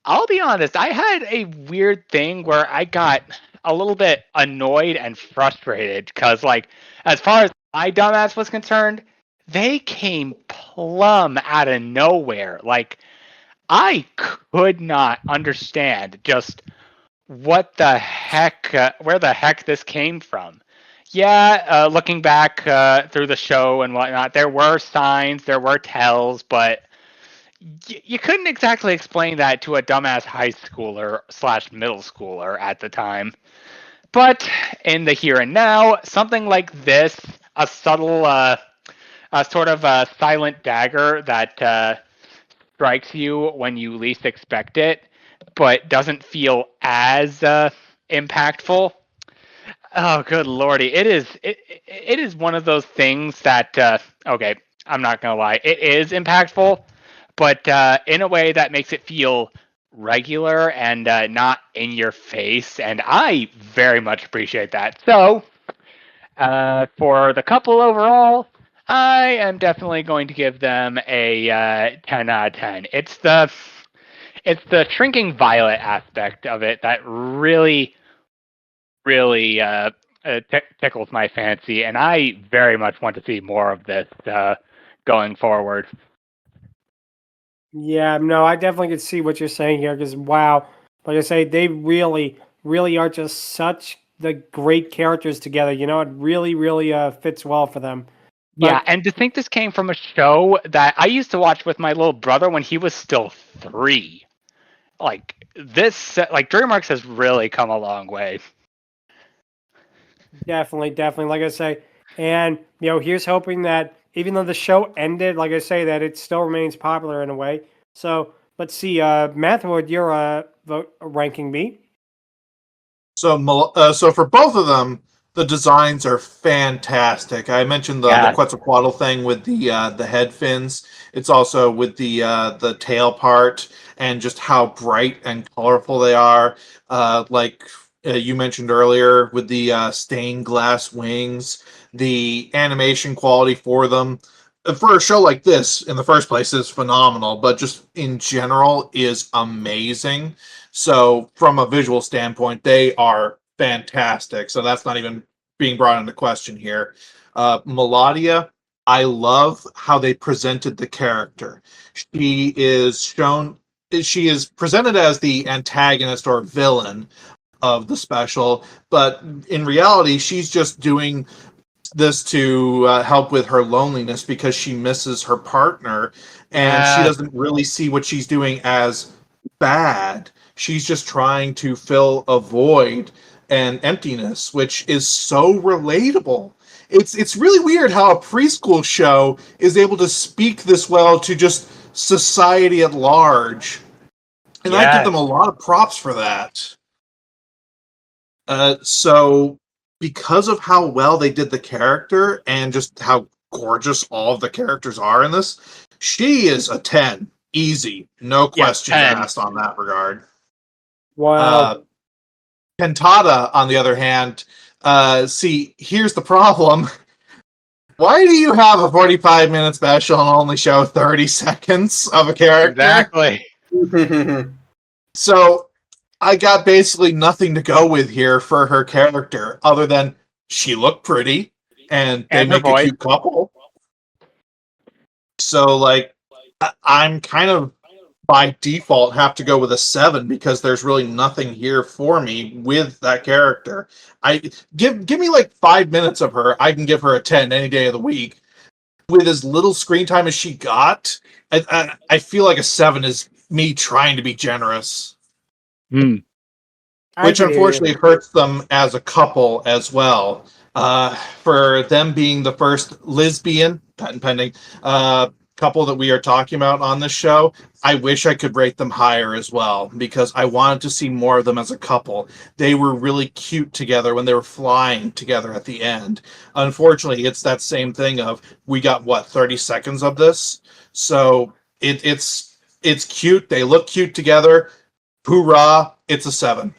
I'll be honest, I had a weird thing where I got a little bit annoyed and frustrated because, like, as far as my dumbass was concerned, they came plumb out of nowhere. Like, I could not understand just what the heck, where the heck this came from. Yeah, looking back through the show and whatnot, there were signs, there were tells, but you couldn't exactly explain that to a dumbass high schooler / middle schooler at the time. But in the here and now, something like this, a subtle, a sort of a silent dagger that strikes you when you least expect it, but doesn't feel as impactful. Oh, good lordy! It is one of those things that okay, I'm not gonna lie, it is impactful, but in a way that makes it feel regular and not in your face, and I very much appreciate that. So, for the couple overall, I am definitely going to give them a 10 out of 10. it's the shrinking violet aspect of it that really tickles my fancy, and I very much want to see more of this going forward. Yeah, no, I definitely could see what you're saying here because wow, like I say, they really, really are just such the great characters together. You know, it really, really fits well for them. Yeah, But and to think this came from a show that I used to watch with my little brother when he was still 3. Like this, like DreamWorks has really come a long way. definitely, definitely, like I say, and you know, here's hoping that even though the show ended, like I say, that it still remains popular in a way. So let's see, Matt, would your vote ranking be? So for both of them, the designs are fantastic. I mentioned the Yeah. Quetzalcoatl thing with the head fins. It's also with the tail part and just how bright and colorful they are. Like you mentioned earlier, with the stained glass wings, the animation quality for them. For a show like this, in the first place, is phenomenal, but just in general is amazing. So from a visual standpoint, they are fantastic. So that's not even being brought into question here. Melodia, I love how they presented the character. She is presented as the antagonist or villain of the special, but in reality, she's just doing this to help with her loneliness because she misses her partner, and she doesn't really see what she's doing as bad. She's just trying to fill a void and emptiness, which is so relatable. It's really weird how a preschool show is able to speak this well to just society at large, and I give them a lot of props for that. So because of how well they did the character and just how gorgeous all of the characters are in this, she is a 10. Easy. No questions 10. asked on that regard. Wow. Cantata, on the other hand, see, here's the problem. Why do you have a 45-minute special and only show 30 seconds of a character? Exactly. So I got basically nothing to go with here for her character other than she looked pretty and they And her make a voice. cute couple. So like I'm kind of by default have to go with a 7 because there's really nothing here for me with that character. I give me like 5 minutes of her, I can give her a 10 any day of the week. With as little screen time as she got, I feel like a 7 is me trying to be generous. Which unfortunately hurts them as a couple as well. For them being the first lesbian, patent pending, couple that we are talking about on this show, I wish I could rate them higher as well because I wanted to see more of them as a couple. They were really cute together when they were flying together at the end. Unfortunately, it's that same thing of we got 30 seconds of this, so it's cute. They look cute together. Hoorah! It's a 7.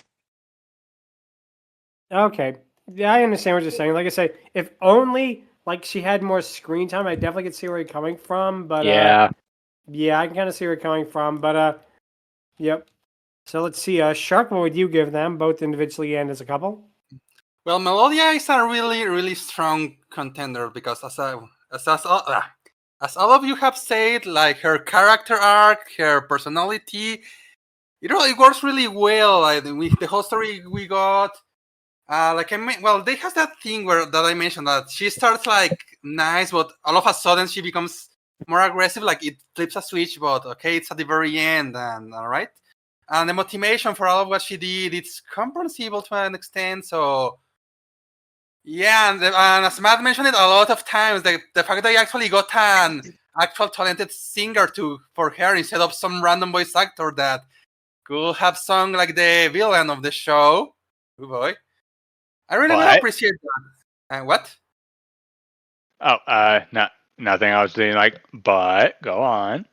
Okay. Yeah, I understand what you're saying. Like I say, if only like she had more screen time, I definitely could see where you're coming from. But Yeah. yeah, I can kind of see where you're coming from. But yep. So let's see. Shark, what would you give them, both individually and as a couple? Well, Melodia is a really, really strong contender because as all of you have said, like her character arc, her personality, it really works really well. Like the whole story we got. They has that thing that I mentioned that she starts like nice, but all of a sudden she becomes more aggressive. Like it flips a switch, but okay, it's at the very end, and all right. And the motivation for all of what she did, it's comprehensible to an extent. So yeah, and as Matt mentioned it a lot of times, the fact that I actually got an actual talented singer for her instead of some random voice actor that could have sung like the villain of the show. Oh boy. I really will appreciate that. What? Oh, nothing. I was doing like, but go on.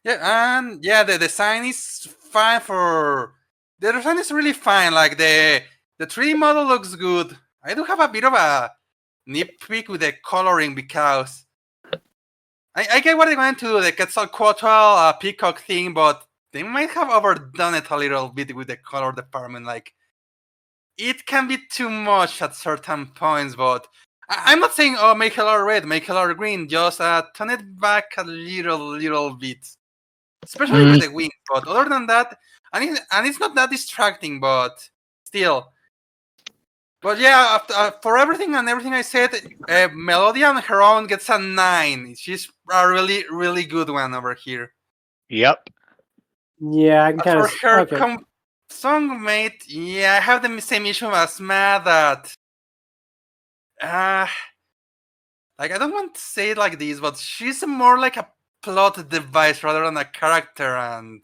Yeah, and yeah, the design is fine the design is really fine. Like the 3D model looks good. I do have a bit of a nitpick with the coloring because I get what they went to the Quetzalcoatl peacock thing, but they might have overdone it a little bit with the color department. Like, it can be too much at certain points, but I'm not saying, oh, make color red, make color green. Just turn it back a little bit, especially with the wings. But other than that, and it's not that distracting, but still. But yeah, for everything I said, Melodia on her own gets a 9. She's a really good one over here. Yep. Yeah, I can kind For of. her Okay. songmate, yeah, I have the same issue as Matt that. Like, I don't want to say it like this, but she's more like a plot device rather than a character, and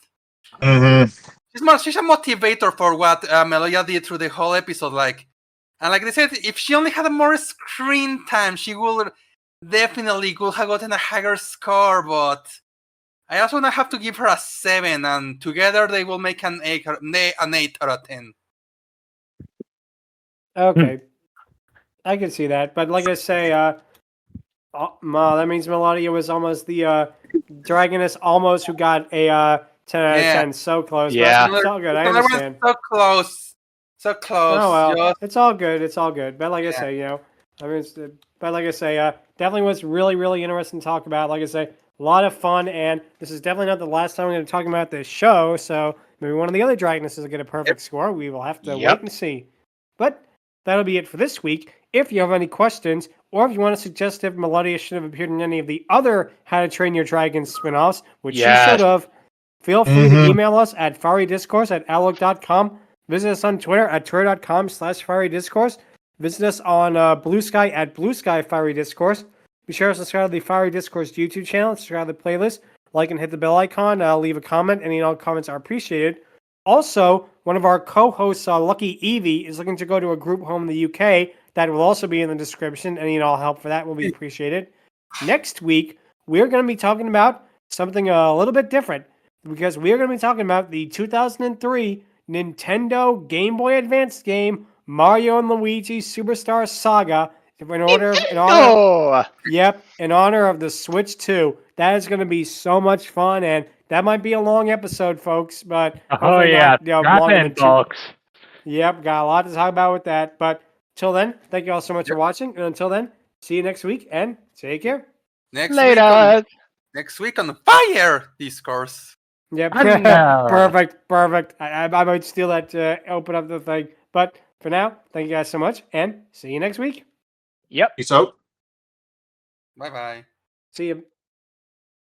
she's a motivator for what Melodia did through the whole episode. Like, and like they said, if she only had more screen time, she would definitely could have gotten a higher score. But I also now have to give her a 7, and together they will make an 8 out of 10. Okay. I can see that, but like I say, that means Melodia was almost the Dragoness almost who got a 10 out of 10. So close. Yeah. But it's all good. I Everyone's understand. so close. So close. Oh well, Just, it's all good. It's all good. But like I say, but like I say, definitely was really interesting to talk about. Like I say, a lot of fun, and this is definitely not the last time we're going to talk about this show. So maybe one of the other Dragonesses will get a perfect score. We will have to wait and see. But that'll be it for this week. If you have any questions, or if you want to suggest if Melodia should have appeared in any of the other How to Train Your Dragon spin-offs, which she should have, feel free to email us at fiorydiscourse@outlook.com. Visit us on Twitter at twitter.com/fiorydiscourse. Visit us on Blue Sky at Blue Sky Fiery Discourse. Be sure to subscribe to the Fiery Discourse YouTube channel, subscribe to the playlist, like and hit the bell icon, leave a comment. Any and all comments are appreciated. Also, one of our co-hosts, Lucky Evie, is looking to go to a group home in the UK. That will also be in the description. Any and all help for that will be appreciated. Next week, we're going to be talking about something a little bit different, because we're going to be talking about the 2003 Nintendo Game Boy Advance game, Mario and Luigi Superstar Saga, in honor of the Switch 2. That is going to be so much fun, and that might be a long episode, folks, but hopefully not, longer than 2. Folks. Yep, got a lot to talk about with that. But till then, thank you all so much for watching, and until then, see you next week, and take care. next week on the Fire Discourse. Yep, Hello. perfect. I might steal that to open up the thing. But for now, thank you guys so much, and see you next week. Yep. Peace out. Bye-bye. See you.